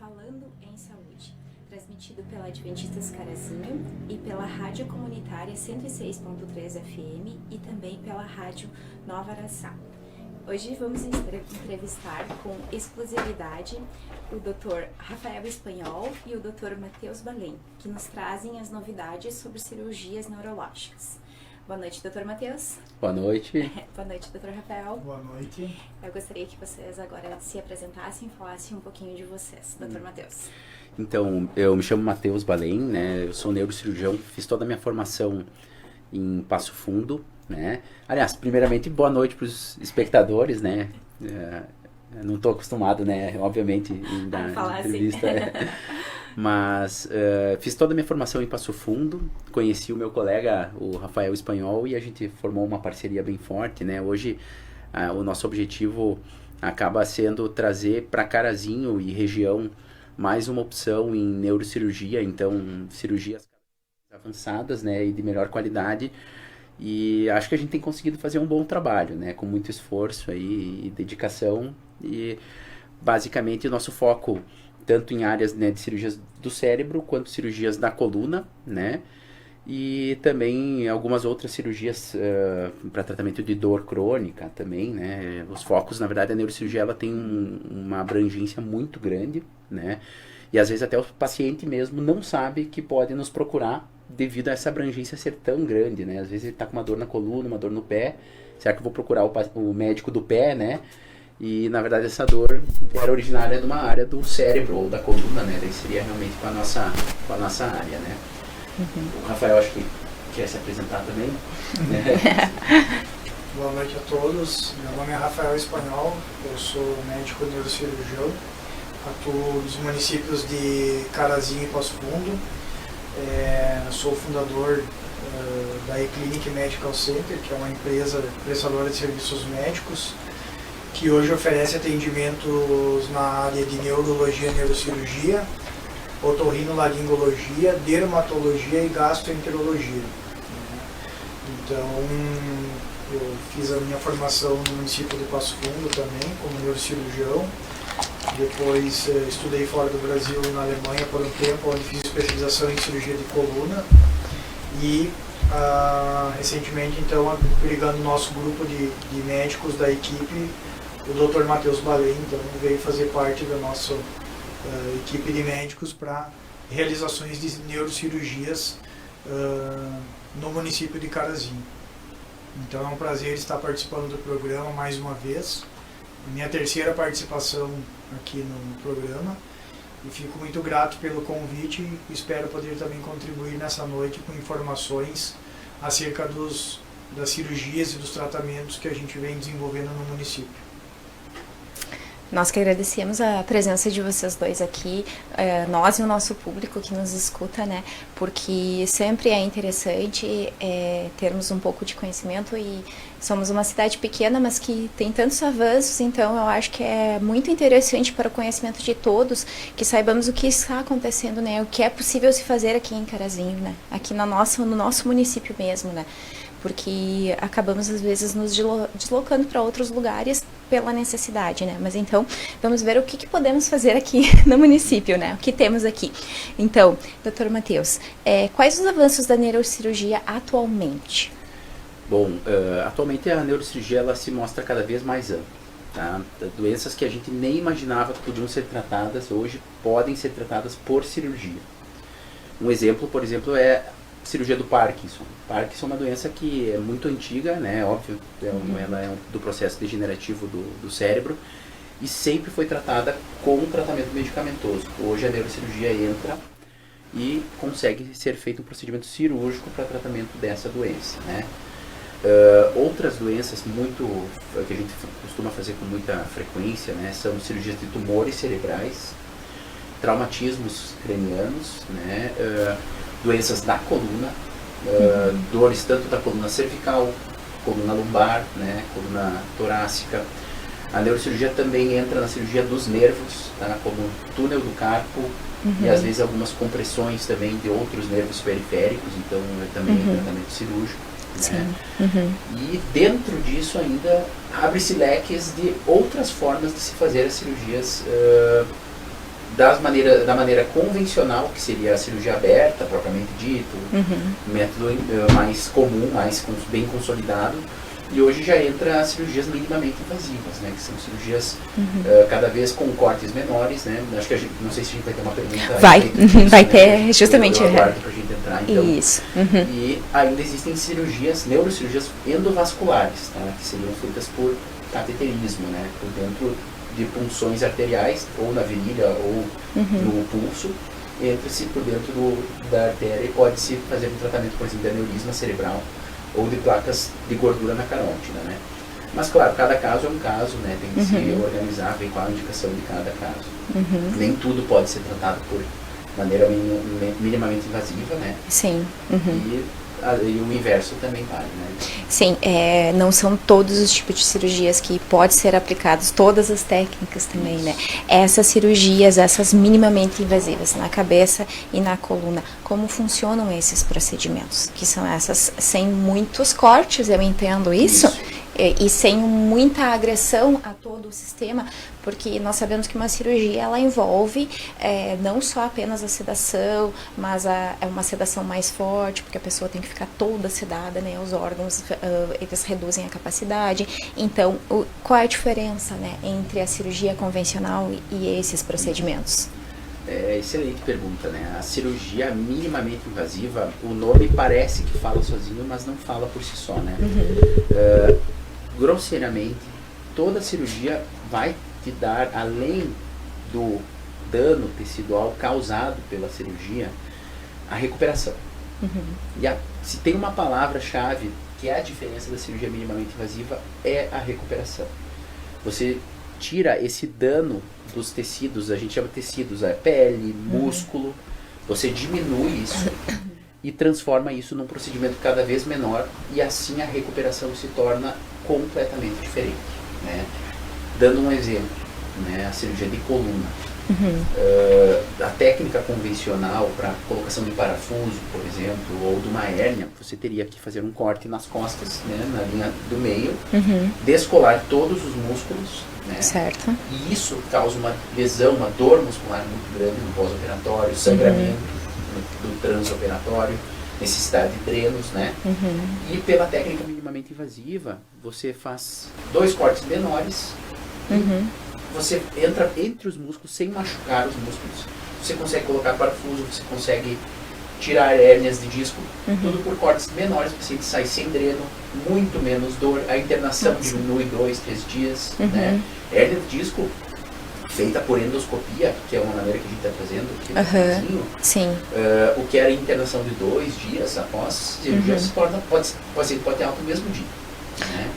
Falando em Saúde, transmitido pela Adventistas Carazinho e pela Rádio Comunitária 106.3 FM e também pela Rádio Nova Araçá. Hoje vamos entrevistar com exclusividade o Dr. Rafael Espanhol e o Dr. Matheus Balém, que nos trazem as novidades sobre cirurgias neurológicas. Boa noite, Dr. Matheus. Boa noite. Boa noite, Dr. Rafael. Boa noite. Eu gostaria que vocês agora se apresentassem e falassem um pouquinho de vocês, Dr. Matheus. Então, eu me chamo Matheus Balém, né? Eu sou neurocirurgião, fiz toda a minha formação em Passo Fundo, né? Aliás, primeiramente, boa noite para os espectadores, né? Eu não estou acostumado, né? Obviamente, em dar entrevista. Assim. Mas fiz toda a minha formação em Passo Fundo, conheci o meu colega, o Rafael Espanhol, e a gente formou uma parceria bem forte, né? Hoje, o nosso objetivo acaba sendo trazer para Carazinho e região mais uma opção em neurocirurgia, então cirurgias avançadas, né, e de melhor qualidade, e acho que a gente tem conseguido fazer um bom trabalho, né, com muito esforço aí e dedicação, e basicamente o nosso foco tanto em áreas, né, de cirurgias do cérebro quanto cirurgias da coluna, né, e também algumas outras cirurgias para tratamento de dor crônica também, né. Os focos, na verdade, a neurocirurgia ela tem uma abrangência muito grande, né, e às vezes até o paciente mesmo não sabe que pode nos procurar devido a essa abrangência ser tão grande, né. Às vezes ele está com uma dor na coluna, uma dor no pé, será que eu vou procurar o médico do pé, né, e na verdade essa dor era originária de uma área do cérebro ou da coluna, né, daí seria realmente com a nossa área, né. O Rafael acho que quer se apresentar também. Boa noite a todos. Meu nome é Rafael Espanhol, eu sou médico neurocirurgião, atuo nos municípios de Carazinho e Passo Fundo. Sou fundador da E-Clinic Medical Center, que é uma empresa prestadora de serviços médicos, que hoje oferece atendimentos na área de neurologia e neurocirurgia, otorrinolaringologia, dermatologia e gastroenterologia. Então, eu fiz a minha formação no município de Passo Fundo também, como neurocirurgião. Depois estudei fora do Brasil, na Alemanha, por um tempo, onde fiz especialização em cirurgia de coluna. E, recentemente, então, agregando o nosso grupo de médicos da equipe, o Dr. Matheus Balém, então, veio fazer parte da nossa equipe de médicos para realizações de neurocirurgias no município de Carazinho. Então é um prazer estar participando do programa mais uma vez, minha terceira participação aqui no programa, e fico muito grato pelo convite e espero poder também contribuir nessa noite com informações acerca das cirurgias e dos tratamentos que a gente vem desenvolvendo no município. Nós que agradecemos a presença de vocês dois aqui, nós e o nosso público que nos escuta, né, porque sempre é interessante termos um pouco de conhecimento, e somos uma cidade pequena, mas que tem tantos avanços, então eu acho que é muito interessante para o conhecimento de todos, que saibamos o que está acontecendo, né, o que é possível se fazer aqui em Carazinho, né, aqui no nosso município mesmo, né, porque acabamos às vezes nos deslocando para outros lugares pela necessidade, né? Mas então, vamos ver o que podemos fazer aqui no município, né? O que temos aqui. Então, Dr. Matheus, quais os avanços da neurocirurgia atualmente? Bom, atualmente a neurocirurgia ela se mostra cada vez mais ampla, tá? Doenças que a gente nem imaginava que podiam ser tratadas, hoje podem ser tratadas por cirurgia. Um exemplo, por exemplo, é cirurgia do Parkinson. Parkinson é uma doença que é muito antiga, né? Óbvio, ela é do processo degenerativo do cérebro e sempre foi tratada com tratamento medicamentoso. Hoje a neurocirurgia entra e consegue ser feito um procedimento cirúrgico para tratamento dessa doença, né? Outras doenças que a gente costuma fazer com muita frequência, né, são cirurgias de tumores cerebrais, traumatismos cranianos, né, doenças da coluna, dores tanto da coluna cervical, coluna lombar, né, coluna torácica. A neurocirurgia também entra na cirurgia dos nervos, tá, como túnel do carpo, e às vezes algumas compressões também de outros nervos periféricos, então também é tratamento cirúrgico. Né? E dentro disso ainda abre-se leques de outras formas de se fazer as cirurgias da maneira convencional, que seria a cirurgia aberta, propriamente dito, um método mais comum, bem consolidado, e hoje já entra as cirurgias minimamente invasivas, né, que são cirurgias cada vez com cortes menores, né, acho que não sei se a gente vai ter uma pergunta. Vai ter, justamente. Eu aguardo pra gente entrar, então. Isso. E ainda existem cirurgias, neurocirurgias endovasculares, tá, que seriam feitas por cateterismo, né, por dentro de punções arteriais, ou na virilha, ou no pulso, entra-se por dentro da artéria e pode-se fazer um tratamento, por exemplo, de aneurisma cerebral ou de placas de gordura na carótida, né? Mas, claro, cada caso é um caso, né? Tem que se organizar, ver qual a indicação de cada caso. Nem tudo pode ser tratado por maneira minimamente invasiva, né? Sim. E o inverso também vale, né? Sim, não são todos os tipos de cirurgias que pode ser aplicados, todas as técnicas também, né? Essas cirurgias, essas minimamente invasivas na cabeça e na coluna, como funcionam esses procedimentos? Que são essas sem muitos cortes, eu entendo isso. E sem muita agressão a todo o sistema, porque nós sabemos que uma cirurgia ela envolve não só apenas a sedação, mas é uma sedação mais forte, porque a pessoa tem que ficar toda sedada, né? Os órgãos eles reduzem a capacidade. Então, qual é a diferença, né, entre a cirurgia convencional e esses procedimentos? Excelente pergunta, né? A cirurgia minimamente invasiva, o nome parece que fala sozinho, mas não fala por si só, né? Grosseiramente, toda cirurgia vai te dar, além do dano tecidual causado pela cirurgia, a recuperação. E se tem uma palavra-chave que é a diferença da cirurgia minimamente invasiva, é a recuperação. Você tira esse dano dos tecidos, a gente chama de tecidos, pele, músculo, você diminui isso e transforma isso num procedimento cada vez menor, e assim a recuperação se torna completamente diferente, né? Dando um exemplo, né, a cirurgia de coluna. A técnica convencional para colocação de parafuso, por exemplo, ou de uma hérnia, você teria que fazer um corte nas costas, né, na linha do meio, descolar todos os músculos, né? Certo. E isso causa uma lesão, uma dor muscular muito grande no pós-operatório, sangramento do transoperatório, necessidade de drenos, né? E pela técnica minimamente invasiva, você faz 2 cortes menores, você entra entre os músculos sem machucar os músculos. Você consegue colocar parafuso, você consegue tirar hérnias de disco, tudo por cortes menores, o paciente sai sem dreno, muito menos dor, a internação diminui 2, 3 dias, né? Hérnia de disco feita por endoscopia, que é uma maneira que a gente está fazendo, sim. O que era internação de 2 dias após cirurgia, o paciente pode ter alta no mesmo dia, né?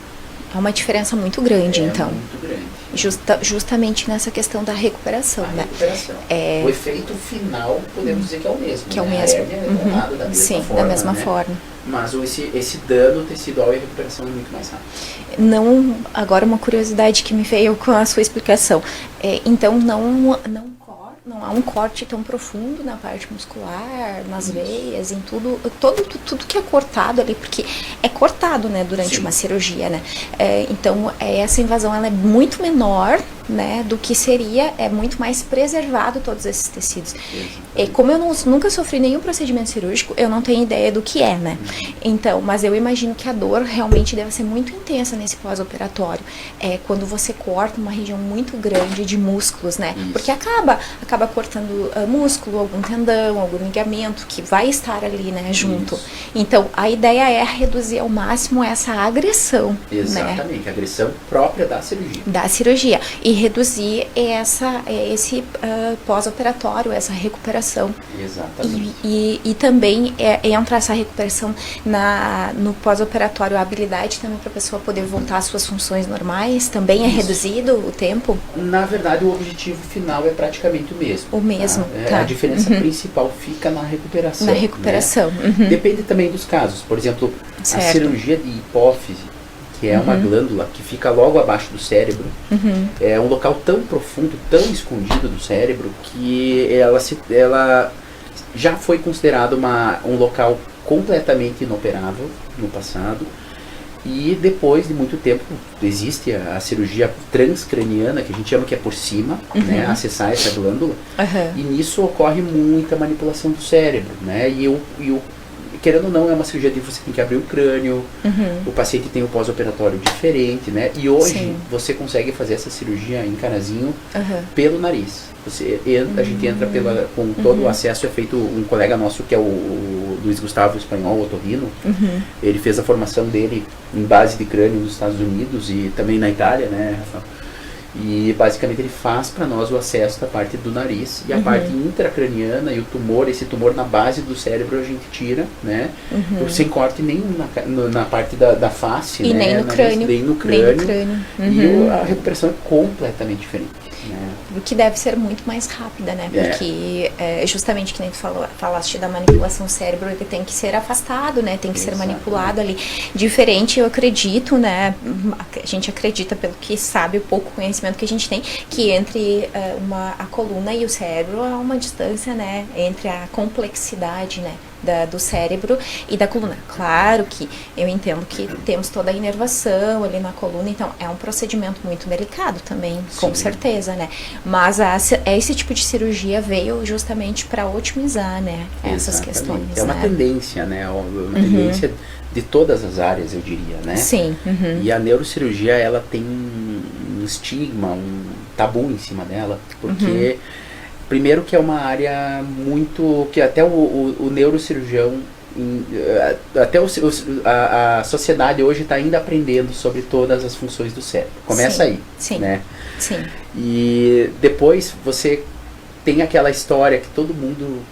Há uma diferença muito grande, então. Muito grande. Justamente nessa questão da recuperação, né? Recuperação. O efeito final, podemos dizer que é o mesmo. Que é o mesmo. A hérnia é tratada da mesma forma. Da mesma forma. Mas esse dano tecidual e a recuperação é muito mais rápido. Agora uma curiosidade que me veio com a sua explicação. Então não há um corte tão profundo na parte muscular, nas veias, em tudo que é cortado ali, porque é cortado, né, durante uma cirurgia, né? Então essa invasão ela é muito menor, né, do que seria, é muito mais preservado todos esses tecidos. Como eu nunca sofri nenhum procedimento cirúrgico, eu não tenho ideia do que é, né? Então, mas eu imagino que a dor realmente deve ser muito intensa nesse pós-operatório. Quando você corta uma região muito grande de músculos, né? Porque acaba cortando músculo, algum tendão, algum ligamento que vai estar ali, né, junto. Então, a ideia é reduzir ao máximo essa agressão. Exatamente, né? A agressão própria da cirurgia. Da cirurgia. E reduzir esse pós-operatório, essa recuperação. Exatamente. E também entra essa recuperação no pós-operatório, a habilidade também para a pessoa poder voltar às suas funções normais, também é reduzido o tempo? Na verdade, o objetivo final é praticamente o mesmo. O mesmo, tá. A diferença principal fica na recuperação. Na recuperação. Né? Depende também dos casos. Por exemplo, a cirurgia de hipófise, que é uma glândula que fica logo abaixo do cérebro, é um local tão profundo, tão escondido do cérebro, que ela já foi considerada um local completamente inoperável no passado, E depois de muito tempo existe a cirurgia transcraniana, que a gente chama que é por cima, né, acessar essa glândula, e nisso ocorre muita manipulação do cérebro, né, querendo ou não, é uma cirurgia que você tem que abrir o crânio, o paciente tem um pós-operatório diferente, né, e hoje você consegue fazer essa cirurgia em Carazinho pelo nariz. A gente entra com todo o acesso, é feito um colega nosso que é o Luiz Gustavo Espanhol, otorrino, ele fez a formação dele em base de crânio nos Estados Unidos e também na Itália, né, Rafael? E basicamente ele faz para nós o acesso da parte do nariz e a parte intracraniana e o tumor, esse tumor na base do cérebro a gente tira, né? Sem corte nenhum na parte da face, e né? Nem no crânio. E a recuperação é completamente diferente. Né? O que deve ser muito mais rápida, né? Porque justamente que nem tu falaste da manipulação do cérebro, ele tem que ser afastado, né? Tem que ser manipulado ali. Diferente, eu acredito, né? A gente acredita, pelo que sabe, o pouco conhecimento que a gente tem, que entre a coluna e o cérebro há uma distância, né? Entre a complexidade, né? Do cérebro e da coluna. Claro que eu entendo que temos toda a inervação ali na coluna, então é um procedimento muito delicado também, com certeza, né? Mas esse tipo de cirurgia veio justamente para otimizar, né? Essas questões. É uma tendência, né? Uma tendência de todas as áreas, eu diria, né? Sim. E a neurocirurgia, ela tem um estigma, um tabu em cima dela, porque primeiro que é uma área muito... que até o neurocirurgião, até a sociedade hoje está ainda aprendendo sobre todas as funções do cérebro. Começa aí, né? Sim. E depois você tem aquela história que todo mundo...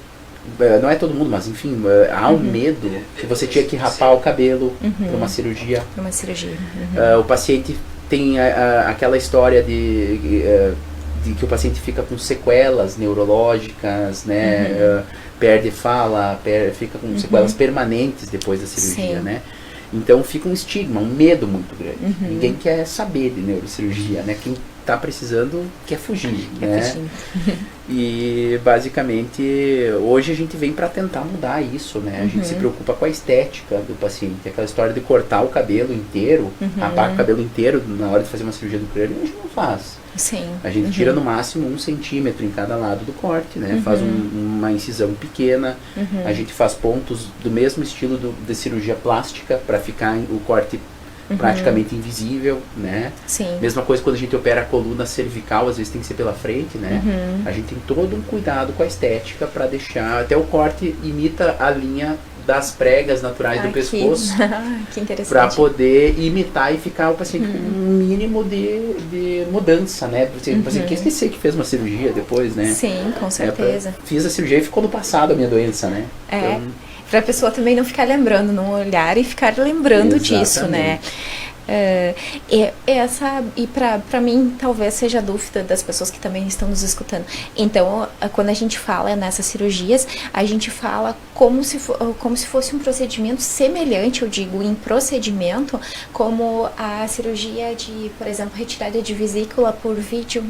não é todo mundo, mas enfim, há um medo que você tinha que rapar o cabelo para uma cirurgia. O paciente tem aquela história de que o paciente fica com sequelas neurológicas, né, perde fala, fica com sequelas permanentes depois da cirurgia, né. Então fica um estigma, um medo muito grande. Ninguém quer saber de neurocirurgia, né, quem está precisando quer fugir, né. E basicamente hoje a gente vem para tentar mudar isso, né, a gente se preocupa com a estética do paciente, aquela história de cortar o cabelo inteiro, rapar o cabelo inteiro na hora de fazer uma cirurgia do crânio, a gente não faz. A gente tira no máximo 1 centímetro em cada lado do corte, né? Faz uma incisão pequena, a gente faz pontos do mesmo estilo de cirurgia plástica para ficar o corte praticamente invisível, né? Mesma coisa quando a gente opera a coluna cervical, às vezes tem que ser pela frente, né? A gente tem todo um cuidado com a estética para deixar, até o corte imita a linha das pregas naturais do pescoço para poder imitar e ficar o paciente com um mínimo de mudança, né? O paciente quer esquecer que fez uma cirurgia depois, né? Sim, com certeza. Fiz a cirurgia e ficou no passado a minha doença, né? Então, para a pessoa também não ficar lembrando, não olhar e ficar lembrando disso, né? E para mim talvez seja a dúvida das pessoas que também estão nos escutando. Então, quando a gente fala nessas cirurgias, a gente fala como se fosse um procedimento semelhante, eu digo, em procedimento, como a cirurgia de, por exemplo, retirada de vesícula por vídeo.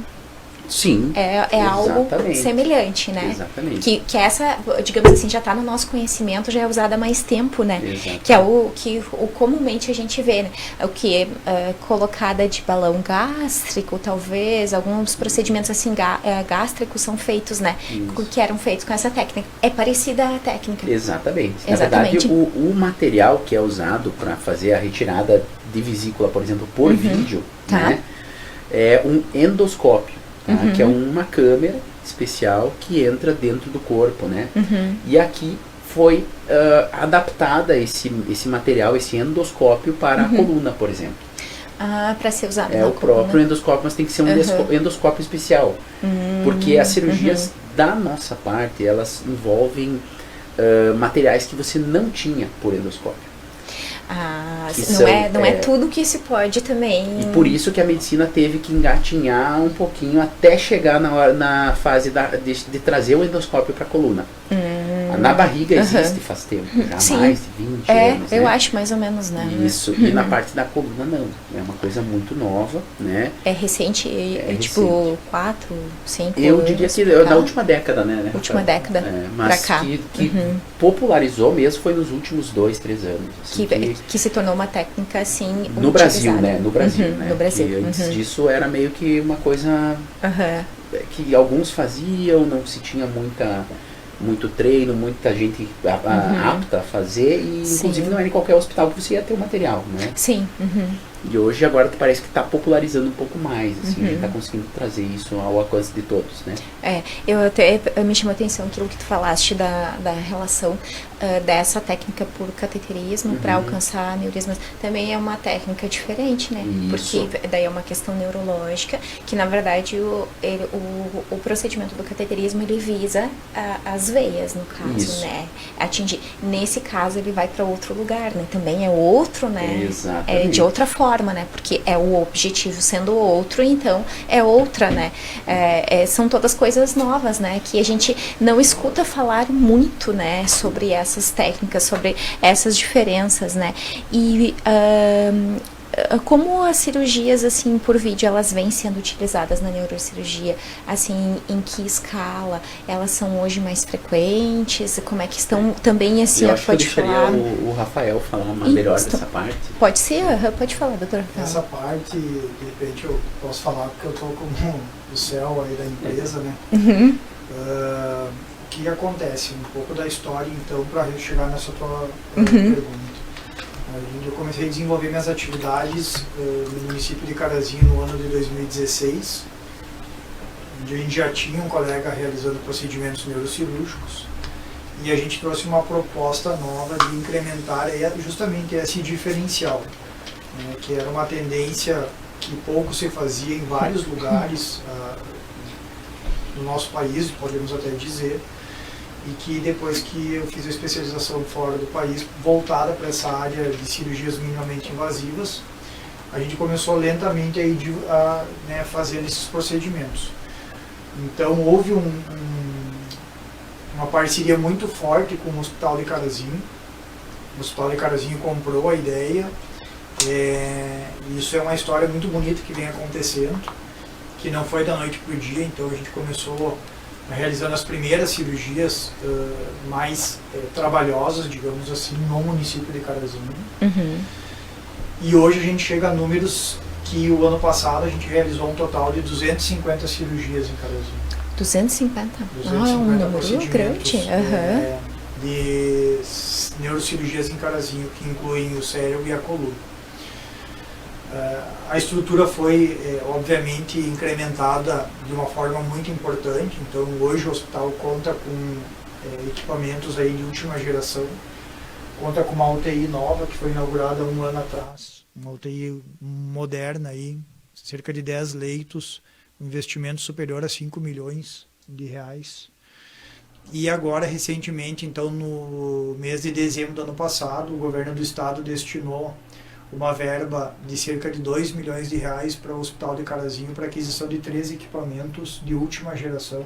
Sim, é algo semelhante, né? Exatamente. Que essa, digamos assim, já está no nosso conhecimento, já é usada há mais tempo, né? Exatamente. Que é o que comumente a gente vê, né? O que é colocada de balão gástrico, talvez, alguns procedimentos assim gástricos são feitos, né? Que eram feitos com essa técnica. É parecida à técnica. Exatamente. Na verdade, o material que é usado para fazer a retirada de vesícula, por exemplo, por vídeo, né? É um endoscópio. Que é uma câmera especial que entra dentro do corpo, né? E aqui foi adaptada esse material, esse endoscópio para a coluna, por exemplo. Para ser usado na coluna. Próprio endoscópio, mas tem que ser um endoscópio especial. Porque as cirurgias da nossa parte, elas envolvem materiais que você não tinha por endoscópio. Não é tudo que se pode também. E por isso que a medicina teve que engatinhar um pouquinho até chegar na fase de trazer o endoscópio para a coluna. Na barriga existe faz tempo, já há Sim. mais de 20 anos, eu né? acho mais ou menos, né? Isso, e na parte da coluna não, é uma coisa muito nova, né? É recente, tipo, recente. 4, 5 Eu anos diria que pra cá. na última década, né? Última década mas pra cá. que popularizou mesmo foi nos últimos 2, 3 anos. Assim, Que se tornou uma técnica, assim, no Brasil, utilizada. né? No Brasil, né? No Brasil. Que antes disso era meio que uma coisa que alguns faziam, não se tinha muito treino, muita gente apta a fazer, e inclusive não era em qualquer hospital que você ia ter o material, né? Sim. E hoje agora parece que está popularizando um pouco mais, assim, a gente está conseguindo trazer isso ao alcance de todos, né? Me chamou a atenção aquilo que tu falaste da relação dessa técnica por cateterismo para alcançar aneurismas. Também é uma técnica diferente, né? Isso. Porque daí é uma questão neurológica, que na verdade o procedimento do cateterismo ele visa as veias, no caso, Isso. né? Atingir. Nesse caso ele vai para outro lugar, né? Também é outro, né? Exatamente. É de outra forma, né? Porque é o objetivo sendo outro, então é outra, né? São todas coisas novas, né? Que a gente não escuta falar muito, né? Sobre essas técnicas, sobre essas diferenças, né? E como as cirurgias, assim, por vídeo, elas vêm sendo utilizadas na neurocirurgia, assim, em que escala? Elas são hoje mais frequentes? Como é que estão também, assim, eu acho pode que eu falar? o Rafael falar melhor dessa parte. Pode ser? Pode falar, doutora Rafael. Essa parte, de repente, eu posso falar porque eu estou como o céu aí da empresa, né? O que acontece? Um pouco da história, então, para chegar nessa tua pergunta. Eu comecei a desenvolver minhas atividades no município de Carazinho no ano de 2016, onde a gente já tinha um colega realizando procedimentos neurocirúrgicos, e a gente trouxe uma proposta nova de incrementar justamente esse diferencial, né, que era uma tendência que pouco se fazia em vários lugares no nosso país, podemos até dizer, e que depois que eu fiz a especialização fora do país, voltada para essa área de cirurgias minimamente invasivas, a gente começou lentamente a fazer esses procedimentos. Então houve uma parceria muito forte com o Hospital de Carazinho. O Hospital de Carazinho comprou a ideia. Isso é uma história muito bonita que vem acontecendo, que não foi da noite para o dia, então a gente começou realizando as primeiras cirurgias mais trabalhosas, digamos assim, no município de Carazinho. E hoje a gente chega a números que o ano passado a gente realizou um total de 250 cirurgias em Carazinho. 250? 250 um número procedimentos grande. De neurocirurgias em Carazinho, que incluem o cérebro e a coluna. A estrutura foi, obviamente, incrementada de uma forma muito importante. Então, hoje o hospital conta com equipamentos aí de última geração, conta com uma UTI nova que foi inaugurada 1 ano atrás, uma UTI moderna, aí, cerca de 10 leitos, um investimento superior a 5 milhões de reais. E agora, recentemente, então, no mês de dezembro do ano passado, o governo do estado destinou uma verba de cerca de 2 milhões de reais para o Hospital de Carazinho para aquisição de 3 equipamentos de última geração,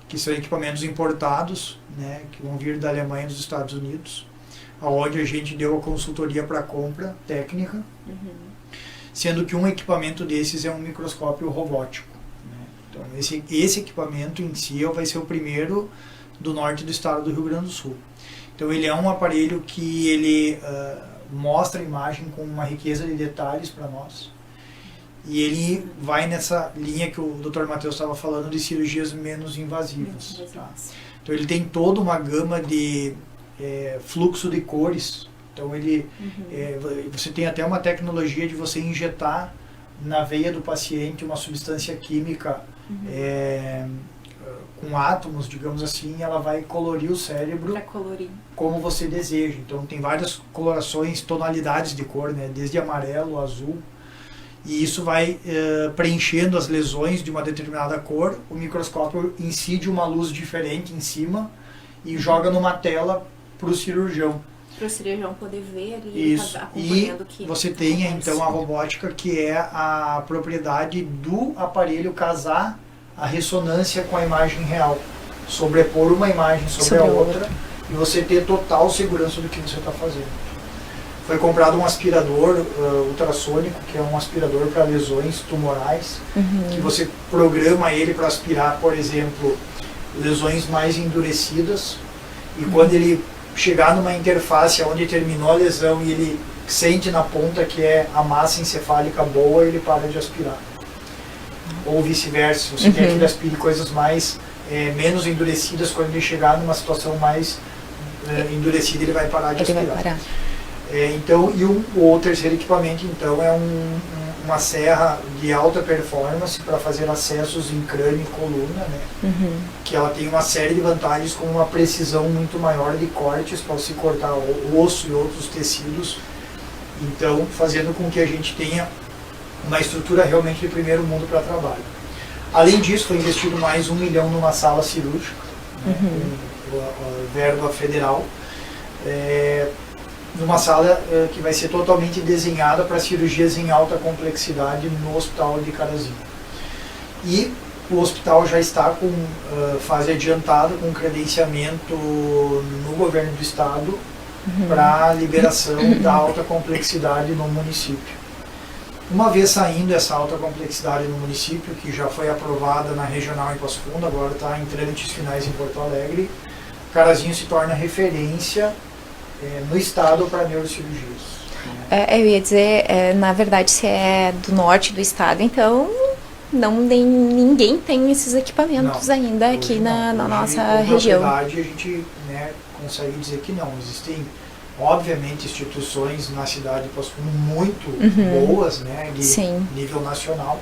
que são equipamentos importados, né, que vão vir da Alemanha e dos Estados Unidos, onde a gente deu a consultoria para compra técnica, sendo que um equipamento desses é um microscópio robótico, né? Então esse equipamento em si vai ser o primeiro do norte do estado do Rio Grande do Sul. Então ele é um aparelho que ele mostra a imagem com uma riqueza de detalhes para nós. E ele vai nessa linha que o Dr. Matheus estava falando de cirurgias menos invasivas. Tá? Então ele tem toda uma gama de fluxo de cores. Então ele, você tem até uma tecnologia de você injetar na veia do paciente uma substância química com átomos, digamos assim, ela vai colorir o cérebro como você deseja. Então tem várias colorações, tonalidades de cor, né? Desde amarelo, azul, e isso vai preenchendo as lesões de uma determinada cor. O microscópio incide uma luz diferente em cima e joga numa tela para o cirurgião. Para o cirurgião poder ver ali, isso. Acompanhando E você tem então a robótica, que é a propriedade do aparelho casar a ressonância com a imagem real. sobrepor uma imagem sobre a outra e você ter total segurança do que você está fazendo. Foi comprado um aspirador ultrassônico, que é um aspirador para lesões tumorais, que você programa ele para aspirar, por exemplo, lesões mais endurecidas, e quando ele chegar numa interface onde terminou a lesão e ele sente na ponta que é a massa encefálica boa, ele para de aspirar. Ou vice-versa, se você quer que ele aspire coisas mais menos endurecidas, quando ele chegar numa situação mais endurecida, ele vai parar de aspirar. Vai parar. Então, e o terceiro equipamento, então, é uma serra de alta performance para fazer acessos em crânio e coluna, né? Que ela tem uma série de vantagens, com uma precisão muito maior de cortes para se cortar o osso e outros tecidos, então fazendo com que a gente tenha uma estrutura realmente de primeiro mundo para trabalho. Além disso, foi investido mais 1 milhão numa sala cirúrgica, né, com a verba federal, numa sala que vai ser totalmente desenhada para cirurgias em alta complexidade no Hospital de Carazinho. E o hospital já está com fase adiantada, com credenciamento no governo do estado para liberação da alta complexidade no município. Uma vez saindo essa alta complexidade no município, que já foi aprovada na regional em Passo Fundo, agora está em trâmites finais em Porto Alegre, Carazinho se torna referência no estado para neurocirurgias. Eu ia dizer, na verdade, se é do norte do estado, então ninguém tem esses equipamentos ainda aqui na nossa região. Na verdade, a gente consegue dizer que não. Existem, obviamente, instituições na cidade de Passo Fundo muito boas, né, de nível nacional.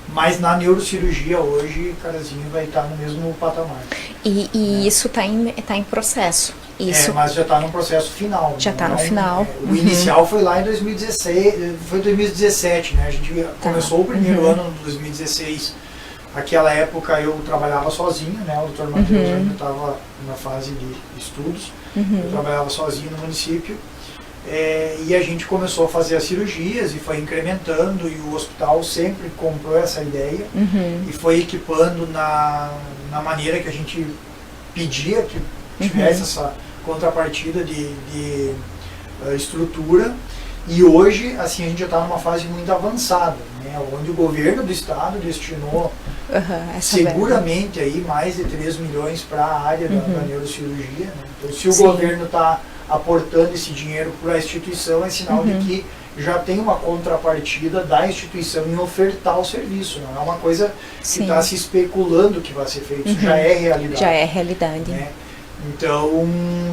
Mas na neurocirurgia hoje, Carazinho vai estar no mesmo patamar. E isso está em processo. Isso. Mas já está no processo final. Já está no final. O inicial foi lá em 2016, foi 2017, né? A gente começou o primeiro ano de 2016. Naquela época eu trabalhava sozinho, né? O Dr. Matheus ainda estava na fase de estudos. Eu trabalhava sozinho no município. E a gente começou a fazer as cirurgias e foi incrementando, e o hospital sempre comprou essa ideia e foi equipando na maneira que a gente pedia que tivesse essa contrapartida de estrutura. E hoje, assim, a gente já está numa fase muito avançada, né, onde o governo do estado destinou seguramente aí mais de 3 milhões para a área da neurocirurgia, né? Então, se o governo está aportando esse dinheiro para a instituição, é sinal de que já tem uma contrapartida da instituição em ofertar o serviço. Não é uma coisa que está se especulando que vai ser feito, isso já é realidade. Já é realidade. Né? Então,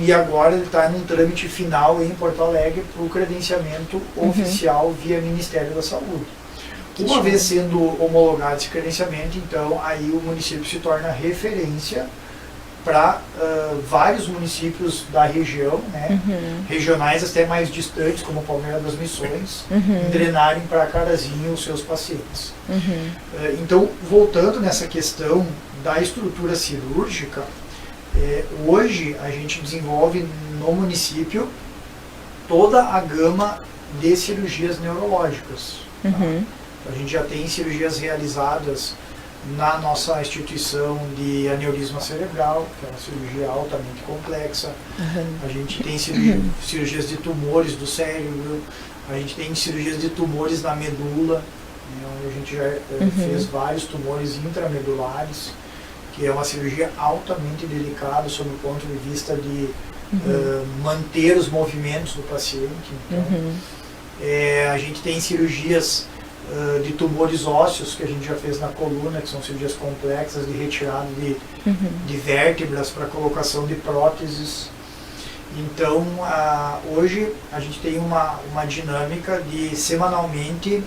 e agora ele está num trâmite final em Porto Alegre para o credenciamento oficial via Ministério da Saúde. Uma vez sendo homologado esse credenciamento, então aí o município se torna referência para vários municípios da região, né, regionais até mais distantes, como Palmeira das Missões, drenarem para Carazinho os seus pacientes. Então, voltando nessa questão da estrutura cirúrgica, hoje a gente desenvolve no município toda a gama de cirurgias neurológicas. Tá? A gente já tem cirurgias realizadas na nossa instituição de aneurisma cerebral, que é uma cirurgia altamente complexa. A gente tem cirurgias de tumores do cérebro, a gente tem cirurgias de tumores na medula, né, onde a gente já fez vários tumores intramedulares, que é uma cirurgia altamente delicada sob o ponto de vista de manter os movimentos do paciente. Então, a gente tem cirurgias de tumores ósseos, que a gente já fez na coluna, que são cirurgias complexas de retirada de vértebras para colocação de próteses. Então, hoje a gente tem uma dinâmica de semanalmente,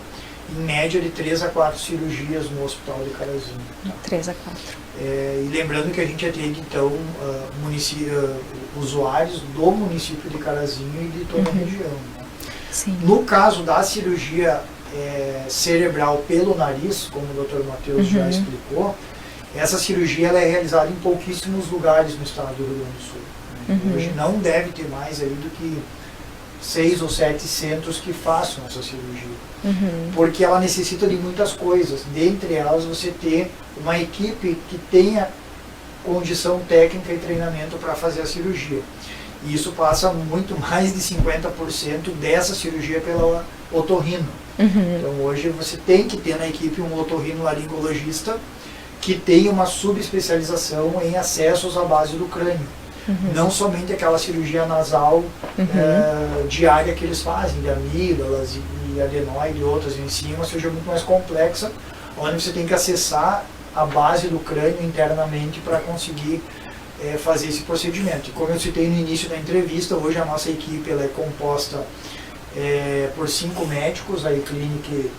em média, de 3 a 4 cirurgias no Hospital de Carazinho. Tá? 3 a 4. E lembrando que a gente atende, então, usuários do município de Carazinho e de toda a região. Né? Sim. No caso da cirurgia cerebral pelo nariz, como o Dr. Matheus já explicou, essa cirurgia ela é realizada em pouquíssimos lugares no estado do Rio Grande do Sul. Né? Hoje não deve ter mais aí do que 6 ou 7 centros que façam essa cirurgia, porque ela necessita de muitas coisas, dentre elas você ter uma equipe que tenha condição técnica e treinamento para fazer a cirurgia. E isso passa muito mais de 50% dessa cirurgia pela otorrino. Então hoje você tem que ter na equipe um otorrinolaringologista que tenha uma subespecialização em acessos à base do crânio. Não somente aquela cirurgia nasal diária que eles fazem, de amígdalas e adenoide e outras, em si, uma cirurgia muito mais complexa, onde você tem que acessar a base do crânio internamente para conseguir fazer esse procedimento. E como eu citei no início da entrevista, hoje a nossa equipe ela é composta por 5 médicos, a eClinic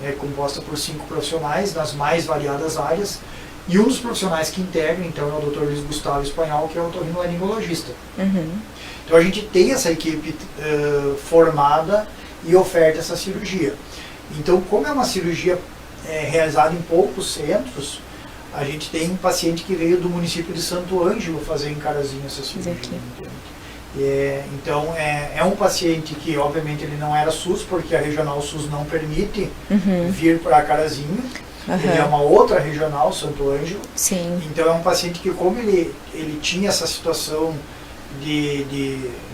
é composta por 5 profissionais nas mais variadas áreas, e um dos profissionais que integra, então, é o Dr. Luiz Gustavo Espanhol, que é o otorrinolaringologista. Então a gente tem essa equipe formada e oferta essa cirurgia. Então, como é uma cirurgia realizada em poucos centros, a gente tem um paciente que veio do município de Santo Ângelo fazer em Carazinho essa cirurgia. Então é um paciente que obviamente ele não era SUS, porque a regional SUS não permite vir para Carazinho. Ele é uma outra regional, Santo Ângelo. Sim. Então é um paciente que, como ele tinha essa situação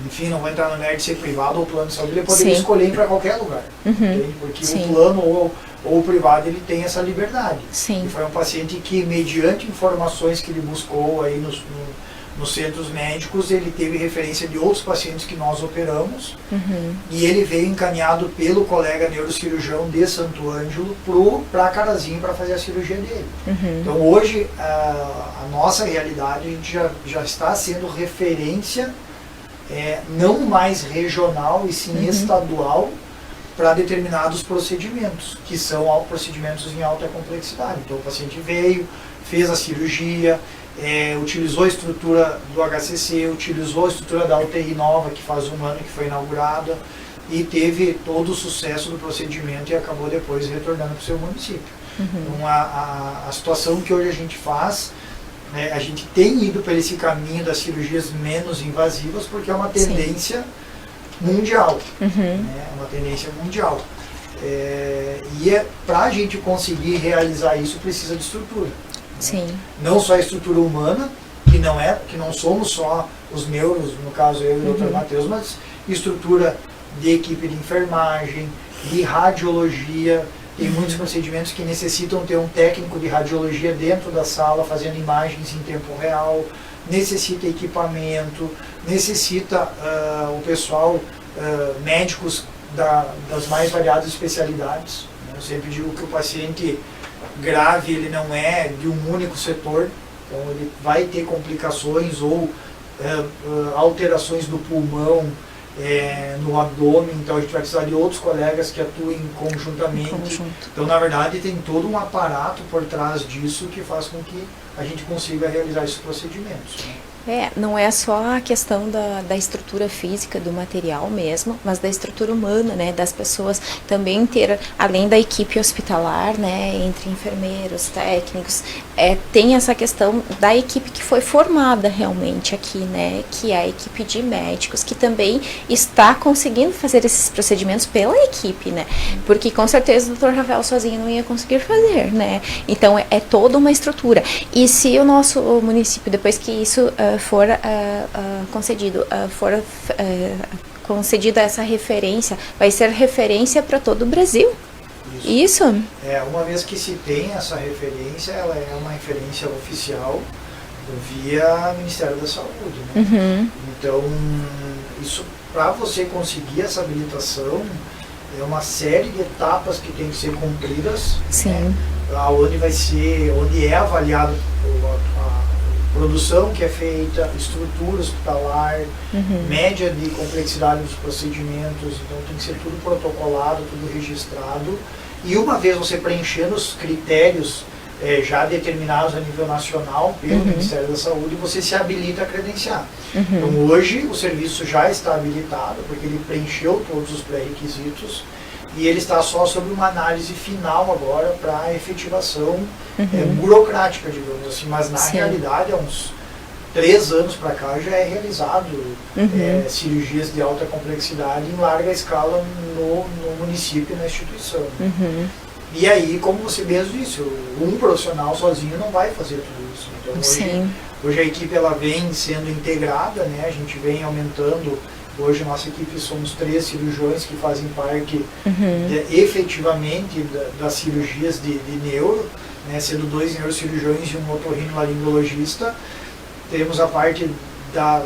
enfim, não vou entrar no mérito de ser privado ou plano de saúde, ele poderia escolher ir para qualquer lugar. Entende? Porque o plano ou o privado ele tem essa liberdade. Sim. E foi um paciente que, mediante informações que ele buscou aí nos centros médicos, ele teve referência de outros pacientes que nós operamos, e ele veio encaminhado pelo colega neurocirurgião de Santo Ângelo para Carazinho para fazer a cirurgia dele. Então hoje a nossa realidade, a gente já está sendo referência não mais regional e sim estadual para determinados procedimentos, que são procedimentos em alta complexidade. Então o paciente veio, fez a cirurgia, utilizou a estrutura do HCC, utilizou a estrutura da UTI nova, que faz 1 ano que foi inaugurada, e teve todo o sucesso do procedimento e acabou depois retornando para o seu município. Então a situação que hoje a gente faz, a gente tem ido para esse caminho das cirurgias menos invasivas, porque é uma tendência mundial. É uma tendência mundial. E para a gente conseguir realizar isso, precisa de estrutura. Sim. Não só a estrutura humana, que não somos só os neuros, no caso eu e o Dr. Matheus, mas estrutura de equipe de enfermagem, de radiologia. Tem muitos procedimentos que necessitam ter um técnico de radiologia dentro da sala, fazendo imagens em tempo real, necessita equipamento, necessita o pessoal, médicos das mais variadas especialidades. Eu sempre digo que o paciente grave ele não é de um único setor, então ele vai ter complicações ou alterações do pulmão, no abdômen, então a gente vai precisar de outros colegas que atuem conjuntamente. Então, na verdade, tem todo um aparato por trás disso que faz com que a gente consiga realizar esses procedimentos. Não é só a questão da estrutura física, do material mesmo, mas da estrutura humana, né, das pessoas também ter, além da equipe hospitalar, né, entre enfermeiros, técnicos, tem essa questão da equipe que foi formada realmente aqui, né, que é a equipe de médicos, que também está conseguindo fazer esses procedimentos pela equipe, né, porque com certeza o Dr. Rafael sozinho não ia conseguir fazer, né, então é toda uma estrutura. E se o nosso município, depois que isso for concedido, concedida essa referência, vai ser referência para todo o Brasil. Isso? Uma vez que se tem essa referência, ela é uma referência oficial via Ministério da Saúde, né? Então, isso, para você conseguir essa habilitação, é uma série de etapas que tem que ser cumpridas. Sim. Né? Onde é avaliado a produção que é feita, estrutura hospitalar, média de complexidade dos procedimentos, então tem que ser tudo protocolado, tudo registrado. E uma vez você preenchendo os critérios já determinados a nível nacional pelo Ministério da Saúde, você se habilita a credenciar. Então hoje o serviço já está habilitado, porque ele preencheu todos os pré-requisitos, e ele está só sob uma análise final agora para a efetivação burocrática, digamos assim, mas na realidade, há uns 3 anos para cá já é realizado cirurgias de alta complexidade em larga escala no município e na instituição. E aí, como você mesmo disse, um profissional sozinho não vai fazer tudo isso. Então hoje a equipe ela vem sendo integrada, né? A gente vem aumentando. Hoje nossa equipe somos 3 cirurgiões que fazem parte efetivamente das cirurgias de neuro, né? Sendo 2 neurocirurgiões e um otorrinolaringologista. Temos a parte da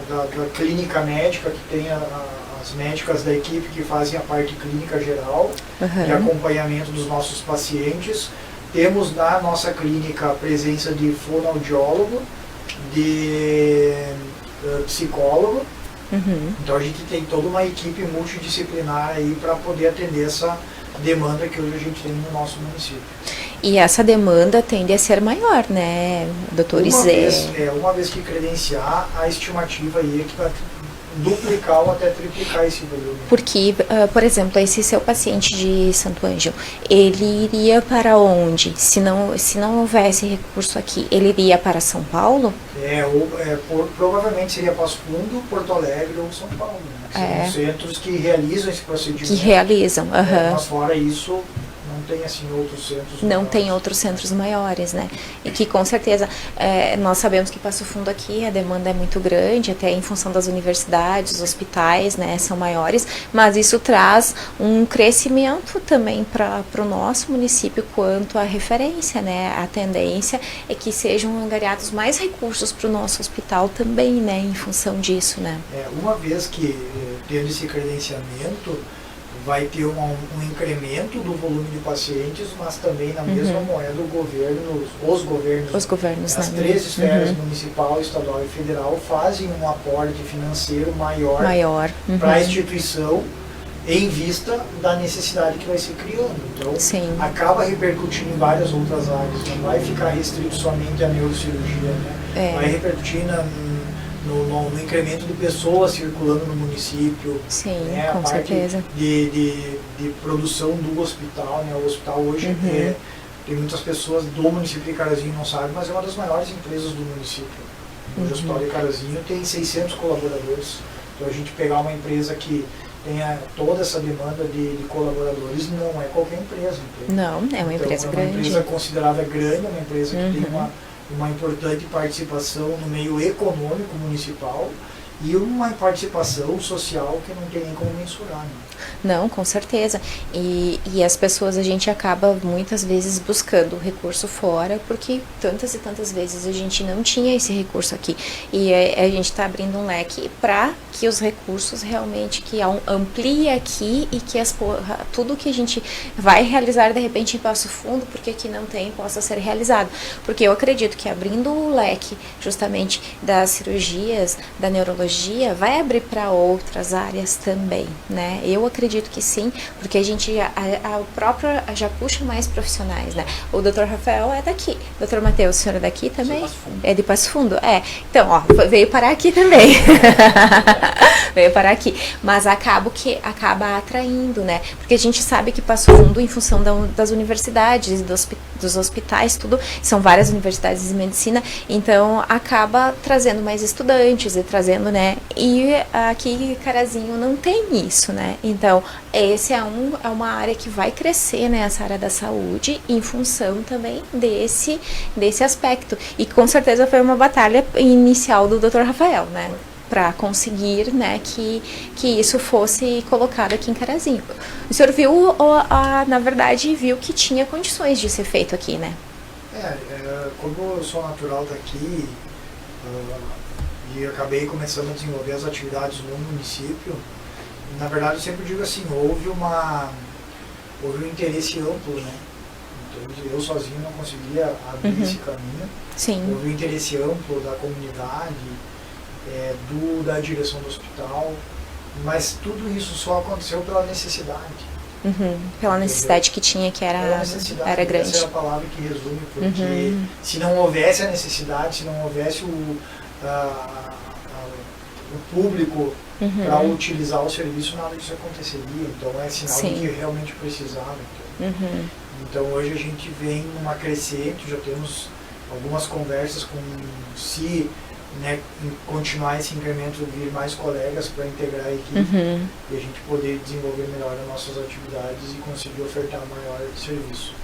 clínica médica, que tem as médicas da equipe que fazem a parte clínica geral, de acompanhamento dos nossos pacientes. Temos na nossa clínica a presença de fonoaudiólogo, de psicólogo. Então a gente tem toda uma equipe multidisciplinar aí para poder atender essa demanda que hoje a gente tem no nosso município. E essa demanda tende a ser maior, né, doutor Izé? Uma vez que credenciar, a estimativa aí é que vai duplicar ou até triplicar esse volume. Porque, por exemplo, esse seu paciente de Santo Ângelo, ele iria para onde? Se não houvesse recurso aqui, ele iria para São Paulo? Provavelmente seria Passo Fundo, Porto Alegre ou São Paulo. Né? São centros que realizam esse procedimento. Que realizam, mas fora isso, não tem assim outros centros não tem outros centros maiores, né? E que com certeza nós sabemos que Passo Fundo aqui a demanda é muito grande, até em função das universidades, hospitais, né, são maiores, mas isso traz um crescimento também para o nosso município quanto à referência, né? A tendência é que sejam angariados mais recursos para o nosso hospital também, né, em função disso, né? Uma vez que tendo esse credenciamento, vai ter um incremento do volume de pacientes, mas também na mesma moeda os governos, as 3 esferas, municipal, estadual e federal, fazem um aporte financeiro maior. Para a instituição em vista da necessidade que vai se criando. Então, acaba repercutindo em várias outras áreas, não vai ficar restrito somente à neurocirurgia, né? Vai repercutir no incremento de pessoas circulando no município, né? Com a parte certeza. De produção do hospital, né? O hospital hoje tem muitas pessoas do município de Carazinho não sabem, mas é uma das maiores empresas do município. O Hospital de Carazinho tem 600 colaboradores. Então a gente pegar uma empresa que tenha toda essa demanda de colaboradores não é qualquer empresa. Não, é uma empresa grande. É uma empresa considerada grande, é uma empresa que tem uma importante participação no meio econômico municipal e uma participação social que não tem nem como mensurar. Né? Não, com certeza. E as pessoas, a gente acaba muitas vezes buscando recurso fora, porque tantas e tantas vezes a gente não tinha esse recurso aqui. E a gente está abrindo um leque para que os recursos realmente que amplie aqui e que tudo que a gente vai realizar de repente em Passo Fundo, porque aqui não tem, possa ser realizado. Porque eu acredito que abrindo o leque justamente das cirurgias, da neurologia, vai abrir para outras áreas também, né? Eu acredito que sim, porque a gente a própria já puxa mais profissionais, né? O Dr. Rafael é daqui, Dr. Matheus, o senhor é daqui também? É de Passo Fundo? Então, ó, veio parar aqui também. Veio parar aqui, mas acaba atraindo, né? Porque a gente sabe que Passo Fundo, em função das universidades, dos hospitais, tudo, são várias universidades de medicina, então acaba trazendo mais estudantes e trazendo, né? E aqui Carazinho não tem isso, né? Então, esse é uma área que vai crescer, né? Essa área da saúde, em função também desse aspecto. E com certeza foi uma batalha inicial do Dr. Rafael, né? Para conseguir, né, que isso fosse colocado aqui em Carazinho. O senhor viu, na verdade, viu que tinha condições de ser feito aqui, né? Como eu sou natural daqui e acabei começando a desenvolver as atividades no município, na verdade eu sempre digo assim, houve um interesse amplo, né? Então, eu sozinho não conseguia abrir esse caminho. Sim. Houve um interesse amplo da comunidade, da direção do hospital, mas tudo isso só aconteceu pela necessidade. Pela necessidade que tinha, que era grande. Essa é a palavra que resume, porque se não houvesse a necessidade, se não houvesse o público para utilizar o serviço, nada disso aconteceria. Então é sinal de que realmente precisava. Então hoje a gente vem numa crescente, já temos algumas conversas com se né, continuar esse incremento, vir mais colegas para integrar a equipe e a gente poder desenvolver melhor as nossas atividades e conseguir ofertar maior serviço.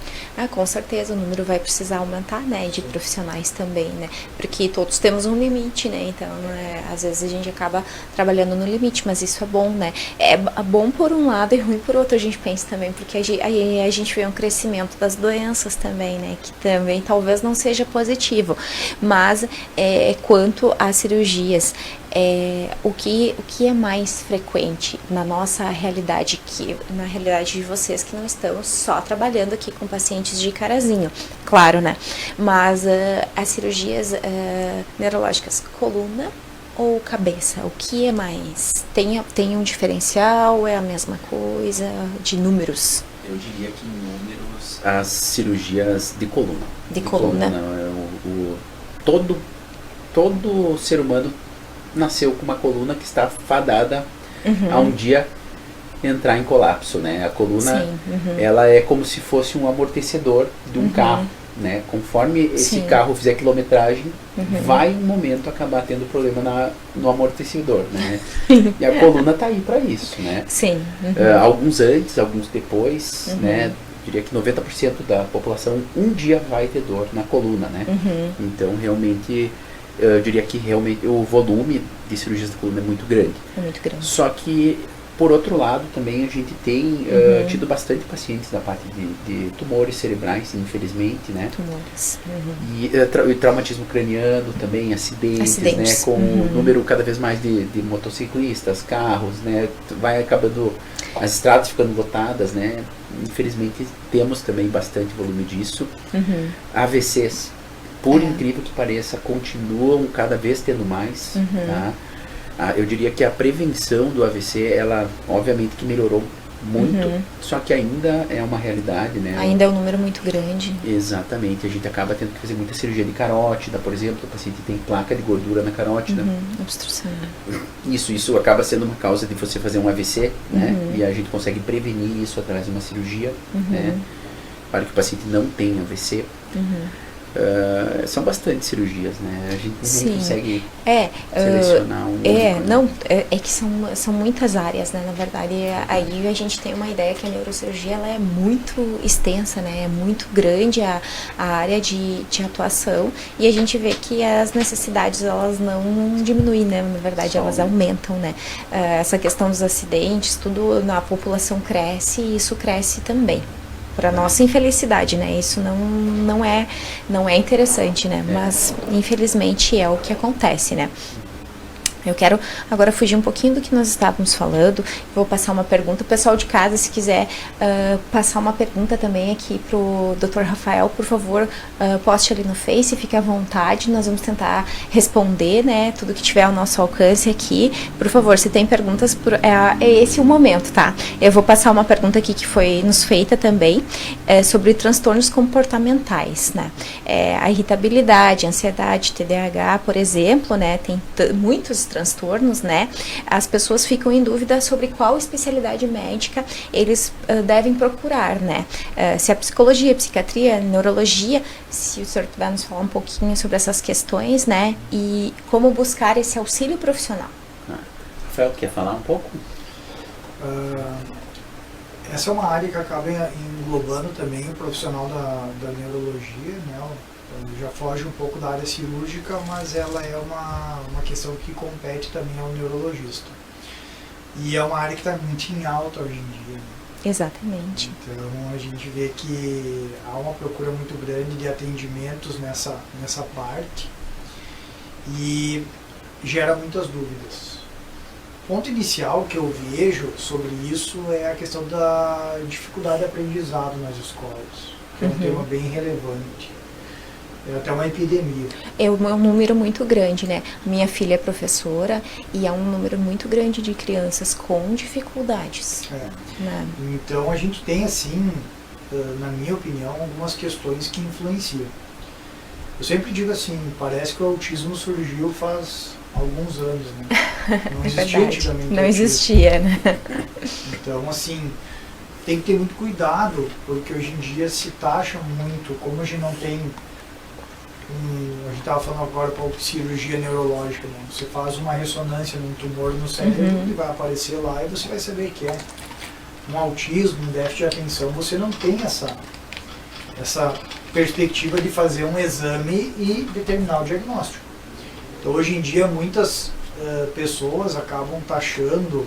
Com certeza o número vai precisar aumentar, né, de profissionais também, né, porque todos temos um limite, né, então às vezes a gente acaba trabalhando no limite, mas isso é bom, né, é bom por um lado e ruim por outro, a gente pensa também, porque aí a gente vê um crescimento das doenças também, né, que também talvez não seja positivo, mas quanto às cirurgias, o que é mais frequente na nossa realidade, na realidade de vocês que não estão só trabalhando aqui com pacientes de carazinho, claro, né? Mas as cirurgias neurológicas, coluna ou cabeça, o que é mais? Tem um diferencial? É a mesma coisa? De números? Eu diria que em números, as cirurgias de coluna. De coluna. Todo ser humano nasceu com uma coluna que está fadada a um dia entrar em colapso, né? A coluna, ela é como se fosse um amortecedor de um carro, né? Conforme esse carro fizer quilometragem, vai um momento acabar tendo problema no amortecedor, né? E a coluna tá aí para isso, né? Sim. Alguns antes, alguns depois, né? Diria que 90% da população um dia vai ter dor na coluna, né? Então, realmente, eu diria que realmente o volume de cirurgias de coluna é muito grande. É muito grande. Só que, por outro lado, também a gente tem tido bastante pacientes da parte de tumores cerebrais, infelizmente, né? Tumores. E traumatismo craniano também, acidentes. Né? Com o número cada vez mais de motociclistas, carros, né? Vai acabando, as estradas ficando lotadas, né? Infelizmente, temos também bastante volume disso. AVCs. Por incrível que pareça, continuam cada vez tendo mais. Tá? Eu diria que a prevenção do AVC, ela obviamente que melhorou muito, só que ainda é uma realidade, né? Ainda é um número muito grande. Exatamente, a gente acaba tendo que fazer muita cirurgia de carótida, por exemplo, o paciente tem placa de gordura na carótida. Obstrução. Isso acaba sendo uma causa de você fazer um AVC, né? E a gente consegue prevenir isso através de uma cirurgia, né? Para que o paciente não tenha AVC. São bastante cirurgias, né? A gente não consegue selecionar um único, é que são muitas áreas, né? Na verdade, aí a gente tem uma ideia que a neurocirurgia ela é muito extensa, né? É muito grande a área de atuação e a gente vê que as necessidades elas não diminuem, né? Na verdade, elas aumentam, né? Essa questão dos acidentes, tudo na população cresce e isso cresce também. Para nossa infelicidade, né? Isso não é interessante, né? Mas infelizmente é o que acontece, né? Eu quero agora fugir um pouquinho do que nós estávamos falando. Vou passar uma pergunta. O pessoal de casa, se quiser passar uma pergunta também aqui pro Dr. Rafael, por favor, poste ali no Face, fique à vontade. Nós vamos tentar responder, né? Tudo que tiver ao nosso alcance aqui. Por favor, se tem perguntas, é esse o momento, tá? Eu vou passar uma pergunta aqui que foi nos feita também, sobre transtornos comportamentais, né? A irritabilidade, ansiedade, TDAH, por exemplo, né? Tem muitos transtornos, né? As pessoas ficam em dúvida sobre qual especialidade médica eles devem procurar, né? Se a psicologia, psiquiatria, neurologia, se o senhor puder nos falar um pouquinho sobre essas questões, né? E como buscar esse auxílio profissional. Rafael, quer falar um pouco? Essa é uma área que acaba englobando também o profissional da neurologia, né? Já foge um pouco da área cirúrgica, mas ela é uma questão que compete também ao neurologista. E é uma área que está muito em alta hoje em dia. Né? Exatamente. Então a gente vê que há uma procura muito grande de atendimentos nessa parte e gera muitas dúvidas. O ponto inicial que eu vejo sobre isso é a questão da dificuldade de aprendizado nas escolas, que é um tema bem relevante. É até uma epidemia. É um número muito grande, né? Minha filha é professora e é um número muito grande de crianças com dificuldades. Né? Então a gente tem, assim, na minha opinião, algumas questões que influenciam. Eu sempre digo assim, parece que o autismo surgiu faz alguns anos, né? Não existia antigamente. Não existia, né? Então, assim, tem que ter muito cuidado, porque hoje em dia se taxa muito, como a gente não tem a gente estava falando agora para cirurgia neurológica, né? Você faz uma ressonância num tumor no cérebro, ele vai aparecer lá e você vai saber que é um autismo, um déficit de atenção. Você não tem essa perspectiva de fazer um exame e determinar o diagnóstico. Então, hoje em dia, muitas pessoas acabam taxando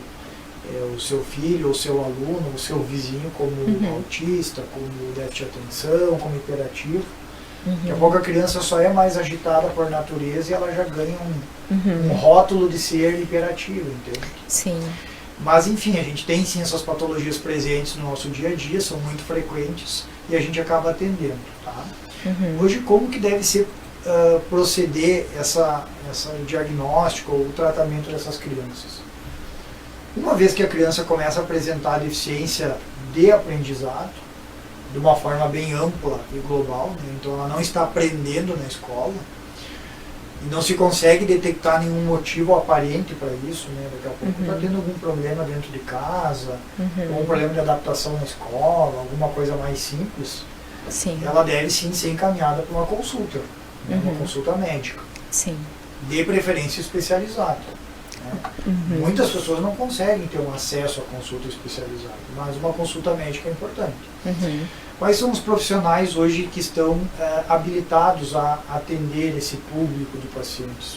o seu filho, o seu aluno, o seu vizinho como autista, como déficit de atenção, como hiperativo. Daqui a pouco a criança só é mais agitada por natureza e ela já ganha um rótulo de ser hiperativa, entende? Sim. Mas, enfim, a gente tem sim essas patologias presentes no nosso dia a dia, são muito frequentes e a gente acaba atendendo, tá? Hoje, como que deve ser proceder essa diagnóstico ou o tratamento dessas crianças? Uma vez que a criança começa a apresentar deficiência de aprendizado, de uma forma bem ampla e global, né? Então ela não está aprendendo na escola e não se consegue detectar nenhum motivo aparente para isso, né? Daqui a pouco está tendo algum problema dentro de casa, algum problema de adaptação na escola, alguma coisa mais simples. Sim. Ela deve sim ser encaminhada para uma consulta, né? Uma consulta médica, Sim. de preferência especializada. Né? Muitas pessoas não conseguem ter um acesso à consulta especializada, mas uma consulta médica é importante. Quais são os profissionais hoje que estão habilitados a atender esse público de pacientes?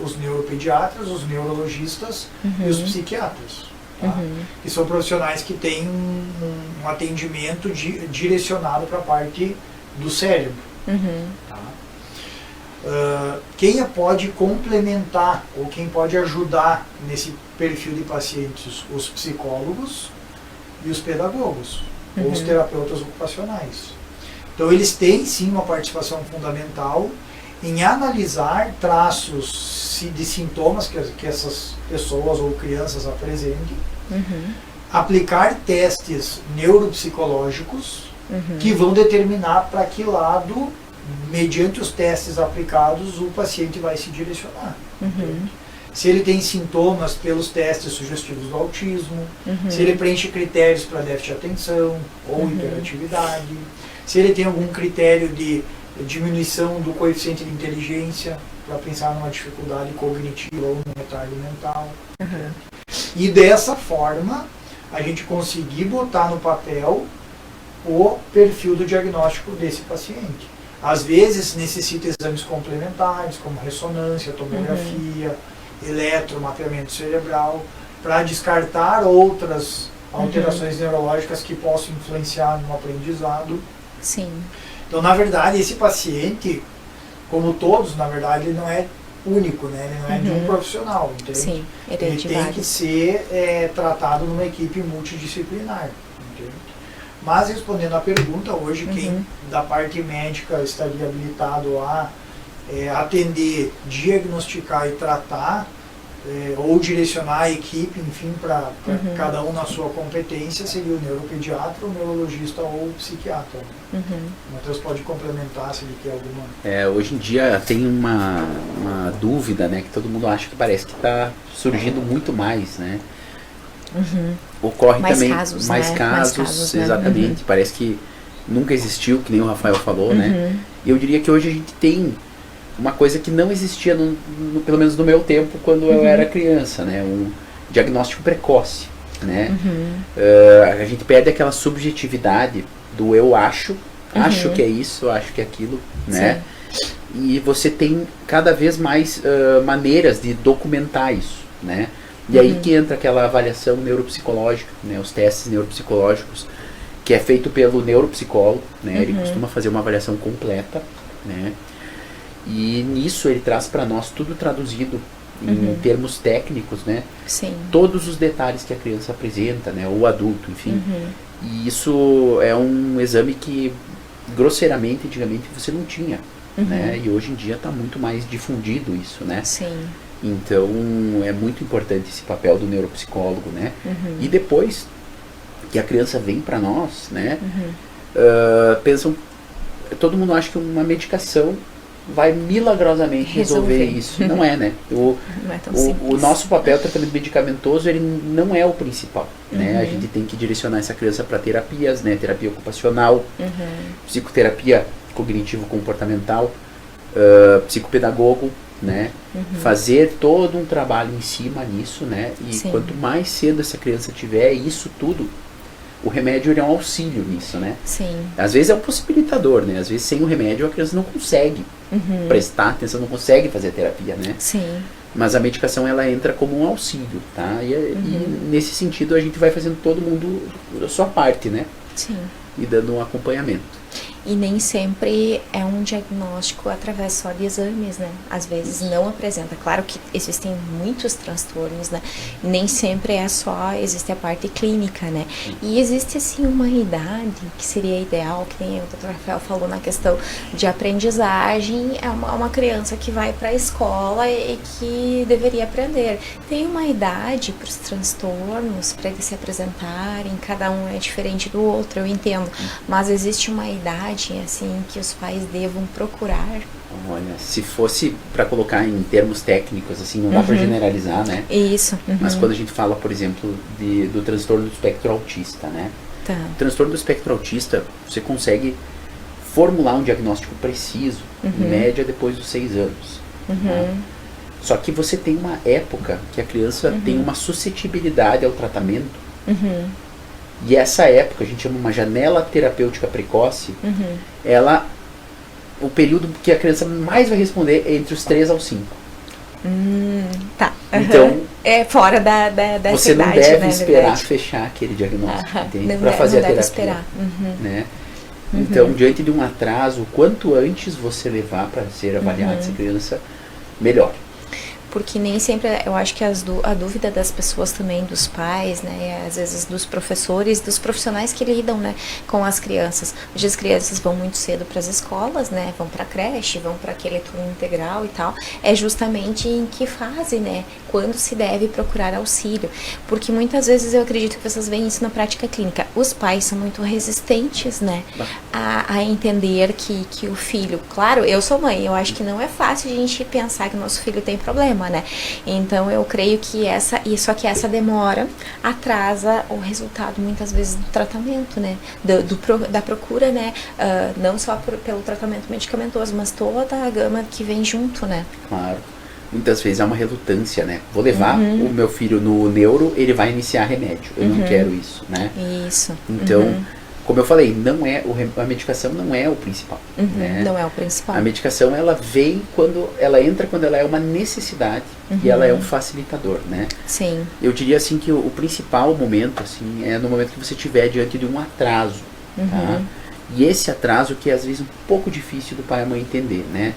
Os neuropediatras, os neurologistas e os psiquiatras. Tá? Que são profissionais que têm um atendimento direcionado para a parte do cérebro. Tá? Quem pode complementar ou quem pode ajudar nesse perfil de pacientes? Os psicólogos e os pedagogos, ou os terapeutas ocupacionais. Então eles têm sim uma participação fundamental em analisar traços de sintomas que essas pessoas ou crianças apresentem, aplicar testes neuropsicológicos que vão determinar para que lado, mediante os testes aplicados, o paciente vai se direcionar. Se ele tem sintomas pelos testes sugestivos do autismo, se ele preenche critérios para déficit de atenção ou hiperatividade, se ele tem algum critério de diminuição do coeficiente de inteligência, para pensar numa dificuldade cognitiva ou num retardo mental. E dessa forma, a gente conseguir botar no papel o perfil do diagnóstico desse paciente. Às vezes necessita exames complementares, como ressonância, tomografia, eletromapeamento cerebral, para descartar outras alterações neurológicas que possam influenciar no aprendizado. Sim. Então, na verdade, esse paciente, como todos, na verdade, ele não é único, né? Ele não é de um profissional, entende? Sim, ele tem que ser tratado numa equipe multidisciplinar, entende? Mas, respondendo à pergunta, hoje quem da parte médica estaria habilitado a atender, diagnosticar e tratar, ou direcionar a equipe, enfim, para cada um na sua competência, seria o neuropediatra, o neurologista ou o psiquiatra. O Matheus pode complementar se ele quer alguma... Hoje em dia tem uma dúvida, né, que todo mundo acha que parece que está surgindo muito mais, né? Ocorre mais também casos, mais né? casos, exatamente. Parece que nunca existiu, que nem o Rafael falou, né? E eu diria que hoje a gente tem uma coisa que não existia, pelo menos no meu tempo, quando eu era criança, né? Um diagnóstico precoce, né? A gente perde aquela subjetividade do eu acho que é isso, acho que é aquilo, né? E você tem cada vez mais maneiras de documentar isso, né? E aí que entra aquela avaliação neuropsicológica, né? Os testes neuropsicológicos, que é feito pelo neuropsicólogo, né? Ele costuma fazer uma avaliação completa, né? E nisso ele traz para nós tudo traduzido em termos técnicos, né? Sim. Todos os detalhes que a criança apresenta, né? Ou o adulto, enfim. E isso é um exame que, grosseiramente, antigamente você não tinha, né? E hoje em dia está muito mais difundido isso, né? Sim. Então é muito importante esse papel do neuropsicólogo, né? E depois que a criança vem para nós, né? Pensam, todo mundo acha que uma medicação vai milagrosamente resolver isso. Não é, né? Não é tão simples. O nosso papel, tratamento medicamentoso, ele não é o principal, né? A gente tem que direcionar essa criança para terapias, né? Terapia ocupacional, psicoterapia cognitivo-comportamental, psicopedagogo, né? Fazer todo um trabalho em cima nisso, né? E Sim. quanto mais cedo essa criança tiver isso tudo, o remédio ele é um auxílio nisso, né? Sim. Às vezes é um possibilitador, né? Às vezes sem o remédio a criança não consegue prestar atenção, não consegue fazer a terapia, né? Sim. Mas a medicação ela entra como um auxílio, tá? E nesse sentido a gente vai fazendo todo mundo a sua parte, né? Sim. E dando um acompanhamento. E nem sempre é um diagnóstico através só de exames, né? Às vezes não apresenta. Claro que existem muitos transtornos, né? Nem sempre é só, existe a parte clínica, né? E existe, assim, uma idade que seria ideal, que nem o Dr. Rafael falou na questão de aprendizagem, é uma criança que vai para a escola e que deveria aprender. Tem uma idade para os transtornos, para eles se apresentarem, cada um é diferente do outro, eu entendo. Mas existe uma idade assim que os pais devam procurar. Olha, se fosse para colocar em termos técnicos, assim, não dá para generalizar, né? Isso. Mas quando a gente fala, por exemplo, do transtorno do espectro autista, né? Tá. O transtorno do espectro autista, você consegue formular um diagnóstico preciso, em média, depois dos 6 anos. Né? Só que você tem uma época que a criança tem uma suscetibilidade ao tratamento. E essa época, a gente chama uma janela terapêutica precoce, o período que a criança mais vai responder é entre os 3 aos 5. Tá. Então, é fora dessa você idade, não deve né, esperar verdade. fechar aquele diagnóstico, entende? Não Para fazer não a deve terapia. esperar. Né? Então, diante de um atraso, quanto antes você levar para ser avaliada essa criança, melhor. Porque nem sempre, eu acho que a dúvida das pessoas também, dos pais, né, às vezes dos professores, dos profissionais que lidam, né, com as crianças. Hoje as crianças vão muito cedo para as escolas, né, vão para a creche, vão para aquele turno integral e tal. É justamente em que fase, né, quando se deve procurar auxílio. Porque muitas vezes eu acredito que vocês veem isso na prática clínica. Os pais são muito resistentes, né, a entender que o filho, claro, eu sou mãe, eu acho que não é fácil a gente pensar que o nosso filho tem problema, né? Então eu creio que só que essa demora atrasa o resultado muitas vezes do tratamento, né? Da procura, né? Não só pelo tratamento medicamentoso, mas toda a gama que vem junto, né? Claro. Muitas vezes há uma relutância, né? Vou levar o meu filho no neuro, ele vai iniciar remédio. Eu não quero isso, né? Isso. Então, como eu falei, a medicação não é o principal. Né? Não é o principal. A medicação, ela vem quando ela é uma necessidade e ela é um facilitador, né? Sim. Eu diria assim que o principal momento, assim, é no momento que você estiver diante de um atraso, tá? E esse atraso que é às vezes um pouco difícil do pai e a mãe entender, né?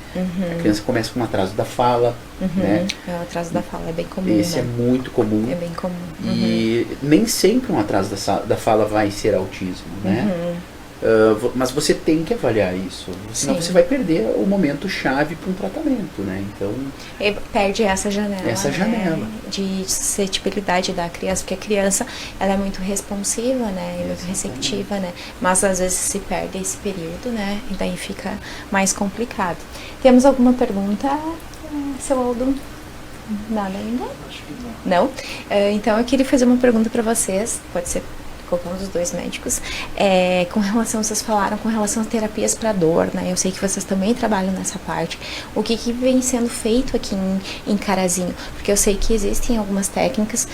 A criança começa com um atraso da fala, né? O atraso da fala é bem comum, Esse né? é muito comum. É bem comum. E nem sempre um atraso da fala vai ser autismo, né? Mas você tem que avaliar isso, senão Sim. você vai perder o momento chave para um tratamento, né? Então, E perde essa janela, Essa né, janela. de suscetibilidade da criança, porque a criança ela é muito responsiva, né, e muito receptiva, né, mas às vezes se perde esse período, né, e daí fica mais complicado. Temos alguma pergunta, seu Aldo? Nada ainda? Acho que não. Não? Então eu queria fazer uma pergunta para vocês, pode ser qualquer um dos dois médicos, com relação, vocês falaram com relação a terapias para dor, né? Eu sei que vocês também trabalham nessa parte. O que vem sendo feito aqui em Carazinho? Porque eu sei que existem algumas técnicas,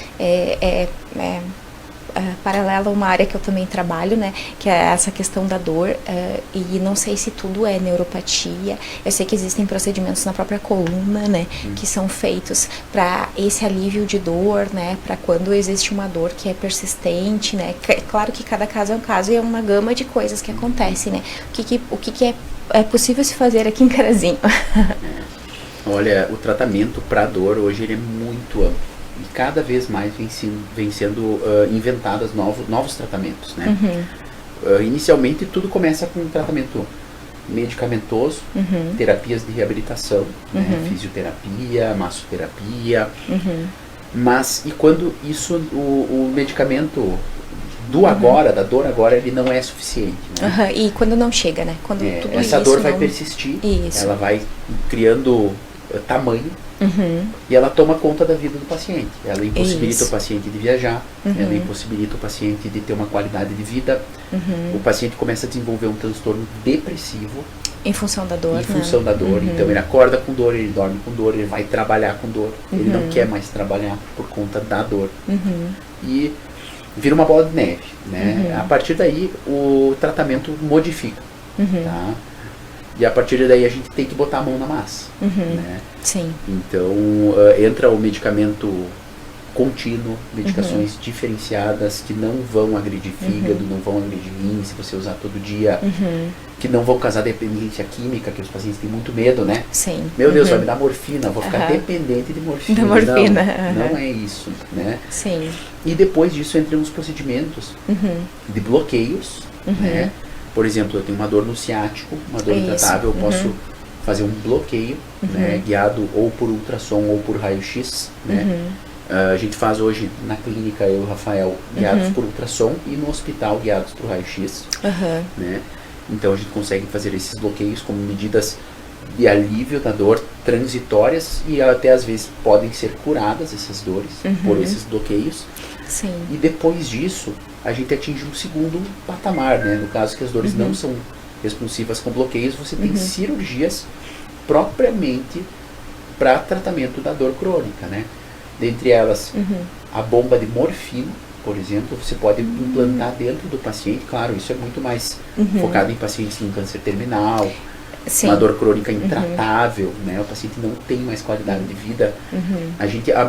paralela a uma área que eu também trabalho, né, que é essa questão da dor, e não sei se tudo é neuropatia. Eu sei que existem procedimentos na própria coluna, né, que são feitos para esse alívio de dor, né, para quando existe uma dor que é persistente, né. Claro que cada caso é um caso e é uma gama de coisas que acontecem, né. O que é possível se fazer aqui em Carazinho? olha, o tratamento para dor hoje ele é muito amplo. E cada vez mais vem sendo inventados novos tratamentos, né? Inicialmente tudo começa com um tratamento medicamentoso, terapias de reabilitação, né? Fisioterapia, massoterapia. Mas e quando o medicamento da dor agora, ele não é suficiente, né? E quando não chega, né? Quando tudo essa isso dor vai não... persistir, Isso. ela vai criando tamanho, e ela toma conta da vida do paciente. Ela impossibilita o paciente de viajar, ela impossibilita o paciente de ter uma qualidade de vida. O paciente começa a desenvolver um transtorno depressivo, Em função da dor, em função da dor. Então ele acorda com dor, ele dorme com dor, ele vai trabalhar com dor. Ele não quer mais trabalhar por conta da dor. E vira uma bola de neve, né? A partir daí o tratamento modifica, tá? E a partir daí a gente tem que botar a mão na massa, né? Sim. Então entra o medicamento contínuo, medicações diferenciadas que não vão agredir fígado, não vão agredir rim se você usar todo dia, que não vão causar dependência química, que os pacientes têm muito medo, né? Sim. Meu Deus, vai me dar morfina, vou ficar dependente de morfina. Da morfina. Não é isso, né? Sim. E depois disso entram os procedimentos de bloqueios, né? Por exemplo, eu tenho uma dor no ciático, uma dor intratável, eu posso fazer um bloqueio, né? Guiado ou por ultrassom ou por raio-x, né? A gente faz hoje na clínica, eu e o Rafael, guiados por ultrassom e no hospital guiados por raio-x, né? Então a gente consegue fazer esses bloqueios como medidas de alívio da dor transitórias e até às vezes podem ser curadas essas dores por esses bloqueios. Sim. E depois disso a gente atinge um segundo patamar, né? No caso que as dores não são responsivas com bloqueios, você tem cirurgias propriamente para tratamento da dor crônica, né? Dentre elas, a bomba de morfina, por exemplo, você pode implantar dentro do paciente. Claro, isso é muito mais focado em pacientes com câncer terminal, Sim. uma dor crônica intratável, né? O paciente não tem mais qualidade de vida.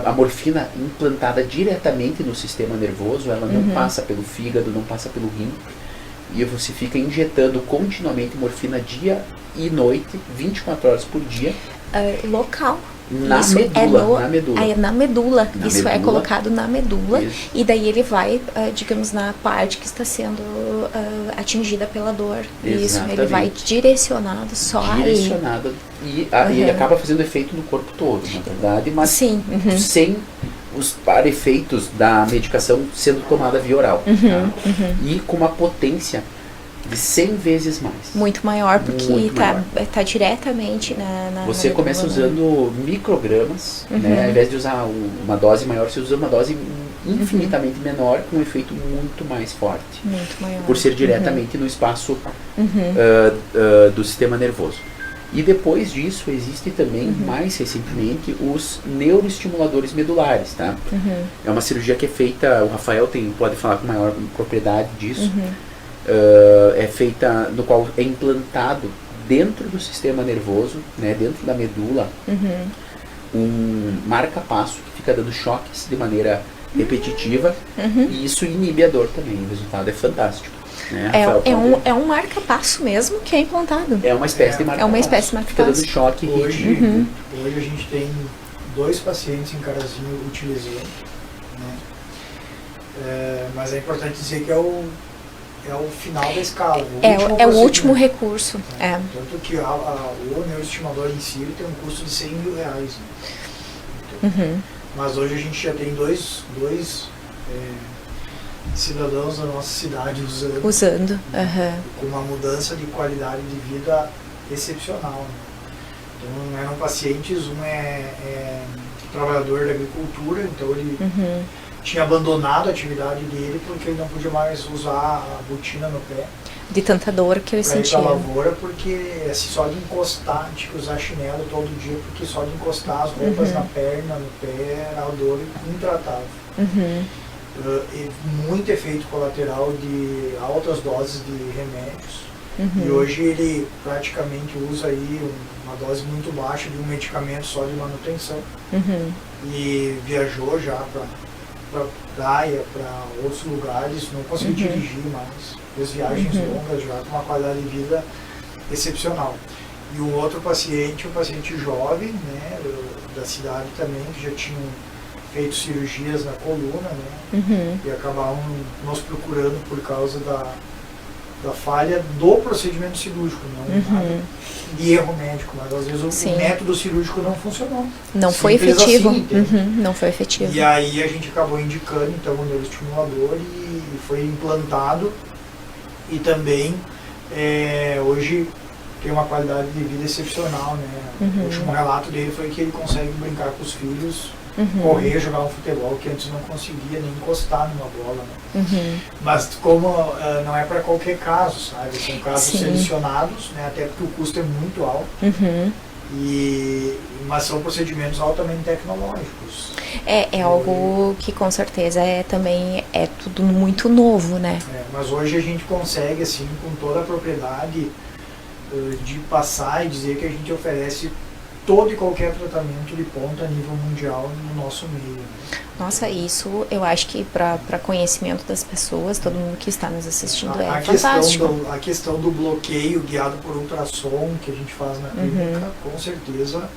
A morfina implantada diretamente no sistema nervoso, ela não passa pelo fígado, não passa pelo rim. E você fica injetando continuamente morfina dia e noite, 24 horas por dia. Local. Na Isso medula, na medula. É na medula. Na Isso é medula. colocado na medula. Isso. E daí ele vai, digamos, na parte que está sendo atingida pela dor. Isso, ele vai direcionado só direcionado e ele acaba fazendo efeito no corpo todo, na verdade, mas Sim. sem os para-efeitos da medicação sendo tomada via oral. Tá? E com uma potência de 100 vezes mais. Muito maior, porque Muito maior. tá diretamente na Você na começa medula, usando microgramas, né? Ao invés de usar uma dose maior, você usa uma dose infinitamente menor, com um efeito muito mais forte. Muito maior. Por ser diretamente no espaço do sistema nervoso. E depois disso, existe também, mais recentemente, os neuroestimuladores medulares, tá? É uma cirurgia que é feita, o Rafael pode falar com maior propriedade disso, é feita, no qual é implantado dentro do sistema nervoso, né, dentro da medula, um marca-passo que fica dando choques de maneira repetitiva, e isso inibe a dor também, o resultado é fantástico. Né, Rafael, é um marca-passo mesmo que é implantado. é uma espécie de marca-passo. É uma espécie de Fica marca-passo. dando choque e Hoje a gente tem 2 pacientes em Carazinho utilizando, né? Mas é importante dizer que é o final da escala. É o último recurso. É. Tanto que o neuroestimulador em si ele tem um custo de R$100 mil. Né? Então, mas hoje a gente já tem dois cidadãos da nossa cidade usando. Com uma mudança de qualidade de vida excepcional. Né? Então eram pacientes, um é trabalhador da agricultura, então ele tinha abandonado a atividade dele porque ele não podia mais usar a botina no pé. De tanta dor que ele sentia. Para a lavoura, porque assim, só de encostar, tinha que usar chinelo todo dia, porque só de encostar as roupas na perna, no pé, era a dor intratável. E muito efeito colateral de altas doses de remédios. E hoje ele praticamente usa aí uma dose muito baixa de um medicamento só de manutenção. E viajou já para praia, para outros lugares, não conseguiu dirigir mais. Fez viagens longas já com uma qualidade de vida excepcional. E um outro paciente, um paciente jovem, né, da cidade também, que já tinham feito cirurgias na coluna, né, e acabavam nos procurando por causa da falha do procedimento cirúrgico, não nada de erro médico, mas às vezes o método cirúrgico não funcionou. Não foi efetivo. Assim, não foi efetivo. E aí a gente acabou indicando então o neuroestimulador e foi implantado. E também hoje tem uma qualidade de vida excepcional, né? O último relato dele foi que ele consegue brincar com os filhos, correr, jogar um futebol, que antes não conseguia nem encostar numa bola, né? Mas como não é para qualquer caso, sabe? São casos selecionados, né? Até porque o custo é muito alto. Mas são procedimentos altamente tecnológicos. É algo que com certeza também é tudo muito novo, né? Mas hoje a gente consegue, assim, com toda a propriedade, de passar e dizer que a gente oferece todo e qualquer tratamento de ponta a nível mundial no nosso meio. Né? Nossa, isso eu acho que para conhecimento das pessoas, todo mundo que está nos assistindo, fantástico. A questão do bloqueio guiado por ultrassom que a gente faz na clínica, com certeza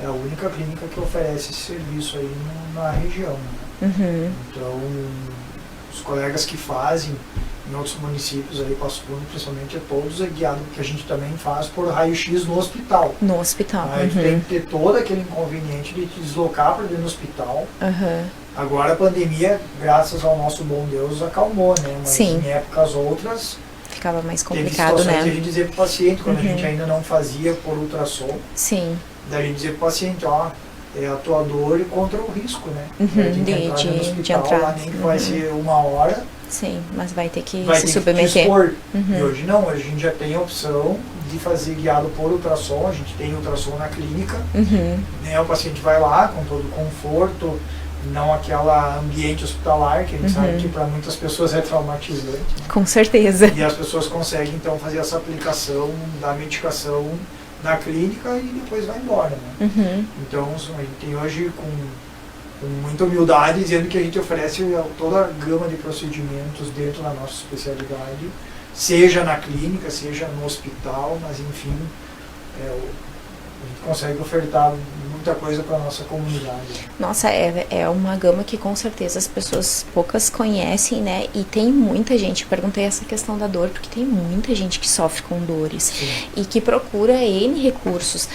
é a única clínica que oferece esse serviço aí na região. Né? Então, os colegas que fazem em outros municípios, aí Passo Fundo principalmente, todos é guiado, porque a gente também faz por raio-x no hospital. No hospital. A gente tem que ter todo aquele inconveniente de te deslocar para dentro do hospital. Agora a pandemia, graças ao nosso bom Deus, acalmou, né? Mas em épocas outras ficava mais complicado, teve situações, né? De a gente dizer para o paciente, quando a gente ainda não fazia por ultrassom, daí a gente dizer para o paciente, ó, é a tua dor contra o risco, né? De entrar. Lá nem que vai ser 1 hora. Sim, mas vai ter que vai se ter submeter. Que expor. E hoje não, hoje a gente já tem a opção de fazer guiado por ultrassom, a gente tem ultrassom na clínica, né? O paciente vai lá com todo o conforto, não aquele ambiente hospitalar, que a gente sabe que para muitas pessoas é traumatizante. Né? Com certeza. E as pessoas conseguem então fazer essa aplicação da medicação na clínica e depois vai embora. Né? Então a gente tem hoje com muita humildade, dizendo que a gente oferece toda a gama de procedimentos dentro da nossa especialidade, seja na clínica, seja no hospital, mas enfim, a gente consegue ofertar muita coisa para a nossa comunidade. Nossa, é uma gama que com certeza as pessoas poucas conhecem, né? E tem muita gente, perguntei essa questão da dor, porque tem muita gente que sofre com dores e que procura N recursos,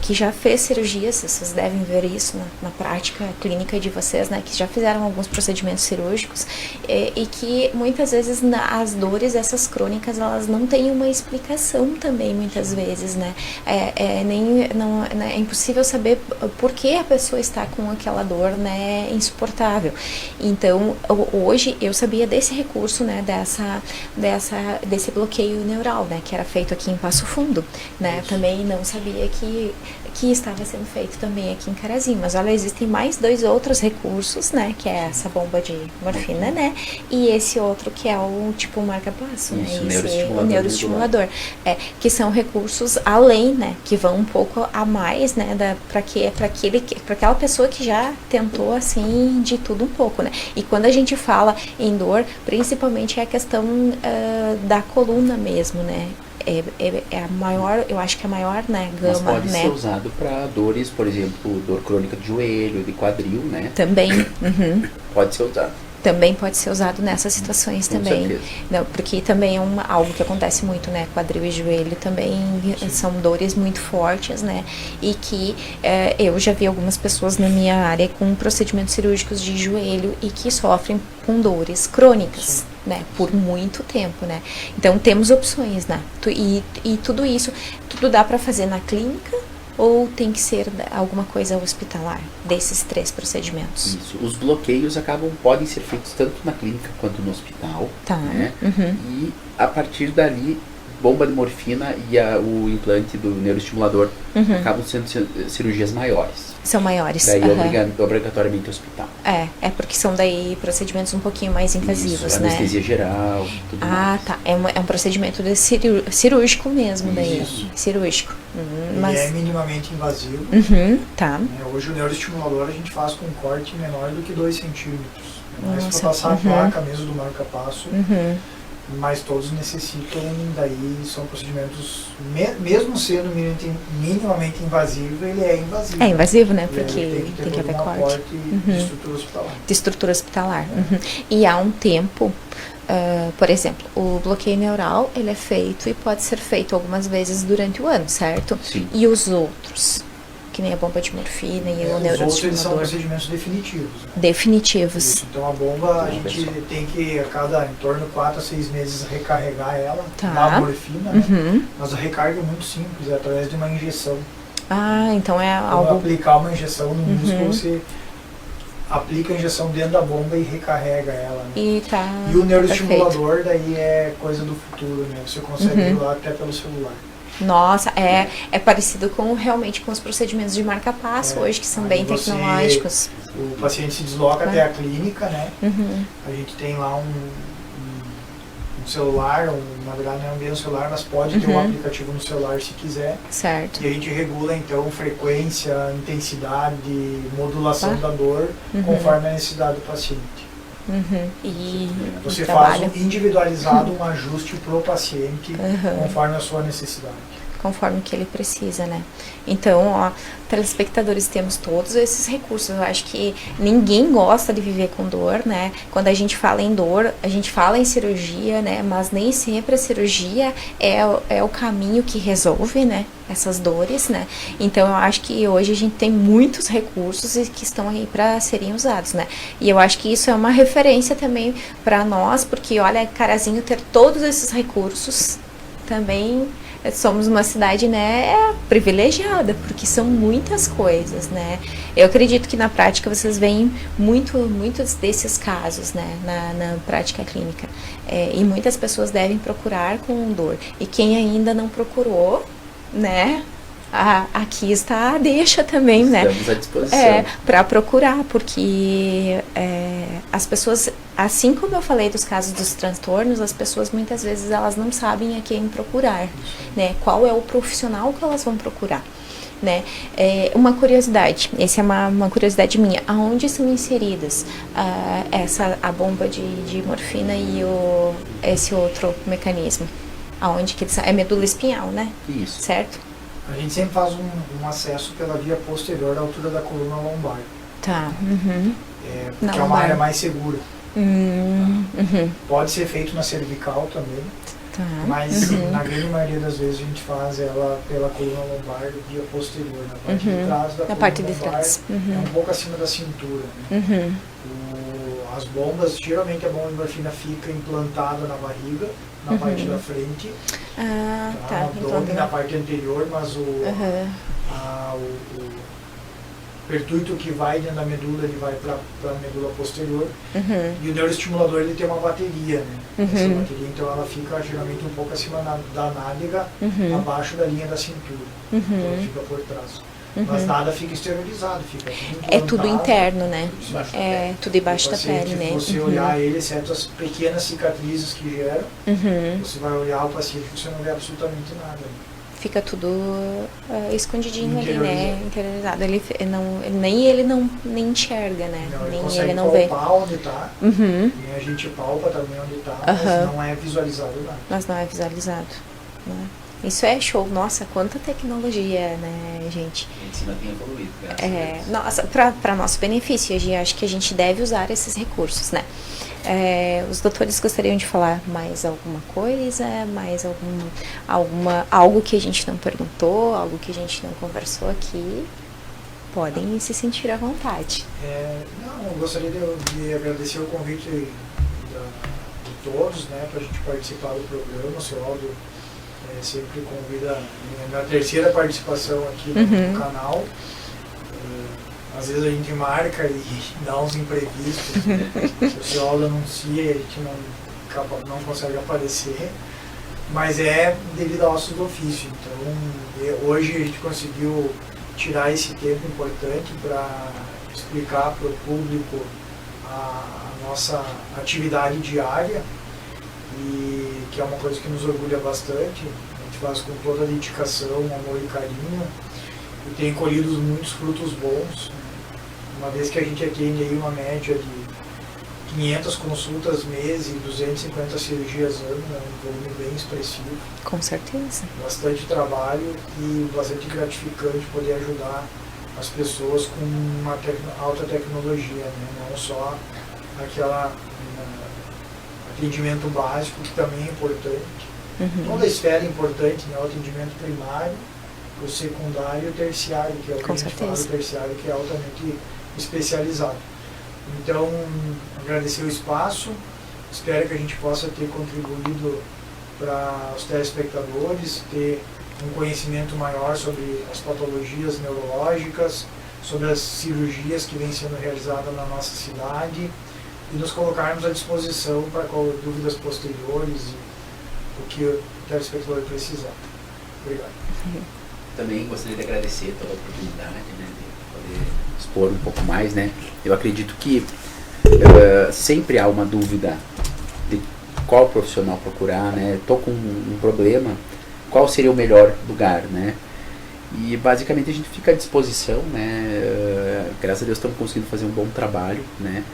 que já fez cirurgias, vocês devem ver isso na prática clínica de vocês, né? Que já fizeram alguns procedimentos cirúrgicos e que muitas vezes as dores, essas crônicas, elas não têm uma explicação também, muitas vezes, né? É impossível saber por que a pessoa está com aquela dor, né, insuportável. Então, hoje eu sabia desse recurso, né, desse bloqueio neural, né, que era feito aqui em Passo Fundo, né. Também não sabia que estava sendo feito também aqui em Carazinho, mas olha, existem mais 2 outros recursos, né, que é essa bomba de morfina, né, e esse outro que é o tipo marca-passo, né, o neuroestimulador, que são recursos além, né, que vão um pouco a mais, né, para aquela pessoa que já tentou assim de tudo um pouco, né. E quando a gente fala em dor, principalmente é a questão da coluna mesmo, né. É a maior, eu acho que é a maior, né, gama, mas pode né? ser usado para dores, por exemplo, dor crônica de joelho, de quadril, né? Também. Pode ser usado. Também pode ser usado nessas situações também. Não, porque também é algo que acontece muito, né? Quadril e joelho também são dores muito fortes, né? E que eu já vi algumas pessoas na minha área com procedimentos cirúrgicos de joelho e que sofrem com dores crônicas, né? Por muito tempo, né? Então temos opções, né? E tudo isso, tudo dá para fazer na clínica? Ou tem que ser alguma coisa hospitalar, desses 3 procedimentos? Isso. Os bloqueios podem ser feitos tanto na clínica quanto no hospital. Tá. Né? E a partir dali, bomba de morfina e o implante do neuroestimulador acabam sendo cirurgias maiores. São maiores. Daí obrigatoriamente hospital. É porque são daí procedimentos um pouquinho mais invasivos, isso, né? Anestesia geral, tudo mais. Tá. É um procedimento cirúrgico mesmo, daí. Isso. Cirúrgico. Ele é minimamente invasivo. Tá. Hoje o neuroestimulador a gente faz com um corte menor do que 2 centímetros. Mas para Nossa. passar a placa mesmo do marca-passo, mas todos necessitam, daí são procedimentos, mesmo sendo minimamente invasivo, ele é invasivo. É invasivo, né? E Porque tem que haver corte. De estrutura hospitalar. De estrutura hospitalar. E há um tempo, por exemplo, o bloqueio neural, ele é feito e pode ser feito algumas vezes durante o ano, certo? Sim. E os outros? que nem a bomba de morfina e o Os outros são neuroestimulador. procedimentos definitivos. Né? Definitivos. Isso. Então a bomba a gente tem que a cada em torno de 4 a 6 meses recarregar ela, Tá. da morfina, né? Uhum. Mas a recarga é muito simples, é através de uma injeção. Ah, então é Então, algo... aplicar uma injeção no Uhum. músculo, você aplica a injeção dentro da bomba e recarrega ela. Né? E tá... E o neuroestimulador daí é coisa do futuro, né? Você consegue Uhum. ir lá até pelo celular. Nossa, é parecido com realmente com os procedimentos de marca-passo É, hoje, que são aí bem você- tecnológicos. O paciente se desloca até a clínica, né? Uhum. A gente tem lá um celular, na verdade não é bem um celular, mas pode ter um Uhum. aplicativo no celular se quiser. Certo. E a gente regula então frequência, intensidade, modulação Tá. da dor, Uhum. conforme a necessidade do paciente. Uhum. E Você o faz trabalho, individualizado um ajuste pro paciente Uhum. conforme a sua necessidade. conforme o que ele precisa, né? Então, ó, telespectadores, temos todos esses recursos. Eu acho que ninguém gosta de viver com dor, né? Quando a gente fala em dor, a gente fala em cirurgia, né? Mas nem sempre a cirurgia é o caminho que resolve, né? Essas dores, né? Então, eu acho que hoje a gente tem muitos recursos e que estão aí para serem usados, né? E eu acho que isso é uma referência também para nós, porque, olha, Carazinho ter todos esses recursos também... Somos uma cidade, né, privilegiada, porque são muitas coisas, né. Eu acredito que na prática vocês veem muitos desses casos, né, na prática clínica. E muitas pessoas devem procurar com dor. E quem ainda não procurou, né, aqui está a deixa também, né. Estamos à disposição. Para procurar, porque as pessoas, assim como eu falei dos casos dos transtornos, as pessoas muitas vezes elas não sabem a quem procurar, né? Qual é o profissional que elas vão procurar, né? Uma curiosidade, essa é uma curiosidade minha, aonde são inseridas a bomba de morfina e esse outro mecanismo? Aonde que eles são? É medula espinhal, né? Isso. Certo? A gente sempre faz um acesso pela via posterior à altura da coluna lombar, Tá. Uhum. porque é uma lombar. área mais segura. Uhum. Pode ser feito na cervical também, Tá. mas Uhum. na grande maioria das vezes a gente faz ela pela coluna lombar via posterior, na parte de trás da Na coluna parte de lombar, trás. é Uhum. um pouco acima da cintura. Né? Uhum. As bombas, geralmente a bomba de morfina fica implantada na barriga, na parte da frente, Ah, no tá. abdômen, na parte anterior, mas o pertuito que vai dentro da medula, ele vai para a medula posterior. Uhum. E o neuroestimulador, ele tem uma bateria, né? Essa Uhum. bateria, então ela fica geralmente um pouco acima da nádega, Uhum. abaixo da linha da cintura. Então ela Uhum. fica por trás. Mas nada fica esterilizado, fica tudo É tudo implantado. interno, né? Embaixo da É tudo embaixo O da paciente, pele, né? Se você olhar ele, exceto as pequenas cicatrizes que geram, Uhum. você vai olhar o paciente e você não vê absolutamente nada. Fica tudo escondidinho ali, né? Interiorizado. Interiorizado. Nem ele nem enxerga, né? Não, ele Nem consegue ele não vê. palpar onde está, Uhum. e a gente palpa também onde está, Aham. mas não é visualizado nada. Mas não é visualizado, né? Isso é show. Nossa, quanta tecnologia, né, gente? A medicina tem evoluído, graças a Deus. Nossa, para nosso benefício, acho que a gente deve usar esses recursos, né? Os doutores gostariam de falar mais alguma coisa, mais algo que a gente não perguntou, algo que a gente não conversou aqui? Podem se sentir à vontade. Eu gostaria de agradecer o convite de todos, né, para a gente participar do programa. O seu Aldo sempre convida, é minha terceira participação aqui no canal. Às vezes a gente marca e dá uns imprevistos, né? Se o seu Aldo anuncia e a gente não consegue aparecer, mas é devido ao nosso ofício. Então, hoje a gente conseguiu tirar esse tempo importante para explicar para o público a nossa atividade diária, e que é uma coisa que nos orgulha bastante. A gente faz com toda a dedicação, amor e carinho, e tem colhido muitos frutos bons. Uma vez que a gente atende aí uma média de 500 consultas mês e 250 cirurgias ano, é um volume bem expressivo. Com certeza. Bastante trabalho e bastante gratificante poder ajudar as pessoas com uma alta tecnologia, né? Não só aquela atendimento básico, que também é importante. Uhum. Toda a esfera é importante, né? O atendimento primário, o secundário e o terciário, que é o que Com a gente fala do certeza. terciário, que é altamente especializado. Então, agradecer o espaço, espero que a gente possa ter contribuído para os telespectadores, ter um conhecimento maior sobre as patologias neurológicas, sobre as cirurgias que vêm sendo realizadas na nossa cidade e nos colocarmos à disposição para dúvidas posteriores e o que o telespectador precisar. Obrigado. Também gostaria de agradecer pela oportunidade, né, de poder expor um pouco mais, né. Eu acredito que sempre há uma dúvida de qual profissional procurar, né. Estou com um problema, qual seria o melhor lugar, né. E basicamente a gente fica à disposição, né. Graças a Deus estamos conseguindo fazer um bom trabalho, né.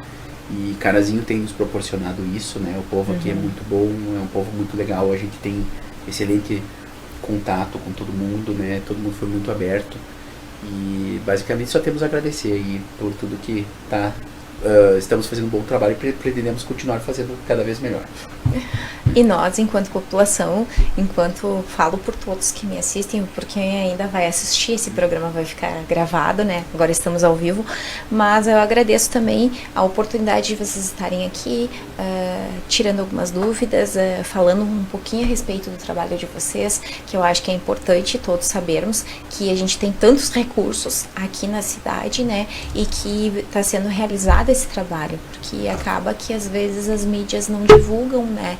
E Carazinho tem nos proporcionado isso, né. O povo aqui é muito bom, é um povo muito legal, a gente tem excelente contato com todo mundo, né? Todo mundo foi muito aberto e basicamente só temos a agradecer aí por tudo que estamos fazendo um bom trabalho e pretendemos continuar fazendo cada vez melhor. E nós, enquanto população, enquanto falo por todos que me assistem, por quem ainda vai assistir, esse programa vai ficar gravado, né? Agora estamos ao vivo, mas eu agradeço também a oportunidade de vocês estarem aqui, tirando algumas dúvidas, falando um pouquinho a respeito do trabalho de vocês, que eu acho que é importante todos sabermos que a gente tem tantos recursos aqui na cidade, né? E que está sendo realizado esse trabalho, porque acaba que às vezes as mídias não divulgam, né?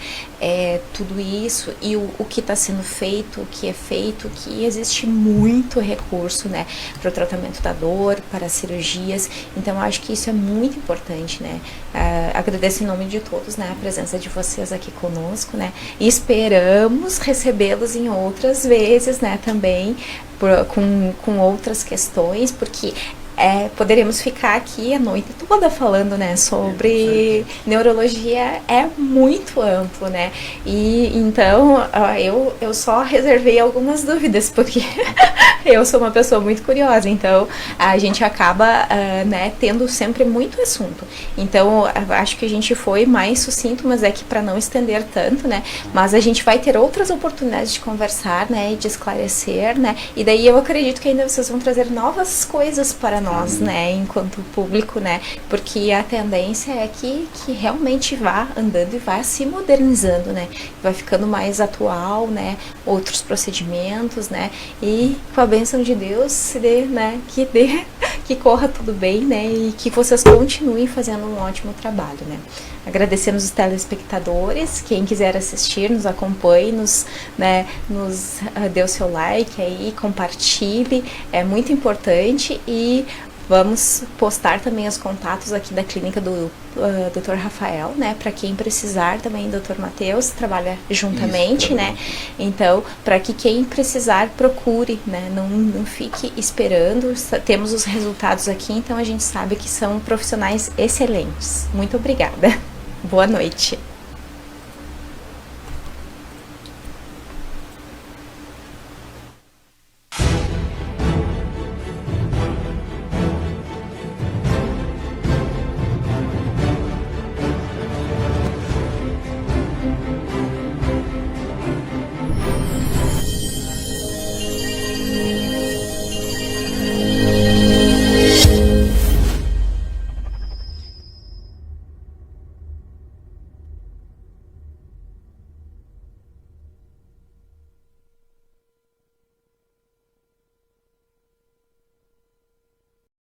Tudo isso e o que está sendo feito, o que é feito, que existe muito recurso, né, para o tratamento da dor, para as cirurgias. Então eu acho que isso é muito importante, né. Agradeço em nome de todos, né, a presença de vocês aqui conosco, né, e esperamos recebê-los em outras vezes, né, também com outras questões, porque poderíamos ficar aqui a noite toda falando, né, sobre neurologia, é muito amplo, né, e então eu só reservei algumas dúvidas, porque eu sou uma pessoa muito curiosa, então a gente acaba, né, tendo sempre muito assunto, então acho que a gente foi mais sucinto, mas é que para não estender tanto, né, mas a gente vai ter outras oportunidades de conversar, né, e de esclarecer, né, e daí eu acredito que ainda vocês vão trazer novas coisas para nós, né, enquanto público, né, porque a tendência é que realmente vá andando e vá se modernizando, né, vai ficando mais atual, né, outros procedimentos, né, e com a bênção de Deus, né, que corra tudo bem, né, e que vocês continuem fazendo um ótimo trabalho, né. Agradecemos os telespectadores, quem quiser assistir, nos acompanhe, né, dê o seu like aí, compartilhe, é muito importante, e vamos postar também os contatos aqui da clínica do Dr. Rafael, né, para quem precisar também, Dr. Matheus trabalha juntamente, né, então, para que quem precisar procure, né, não fique esperando, temos os resultados aqui, então a gente sabe que são profissionais excelentes. Muito obrigada. Boa noite.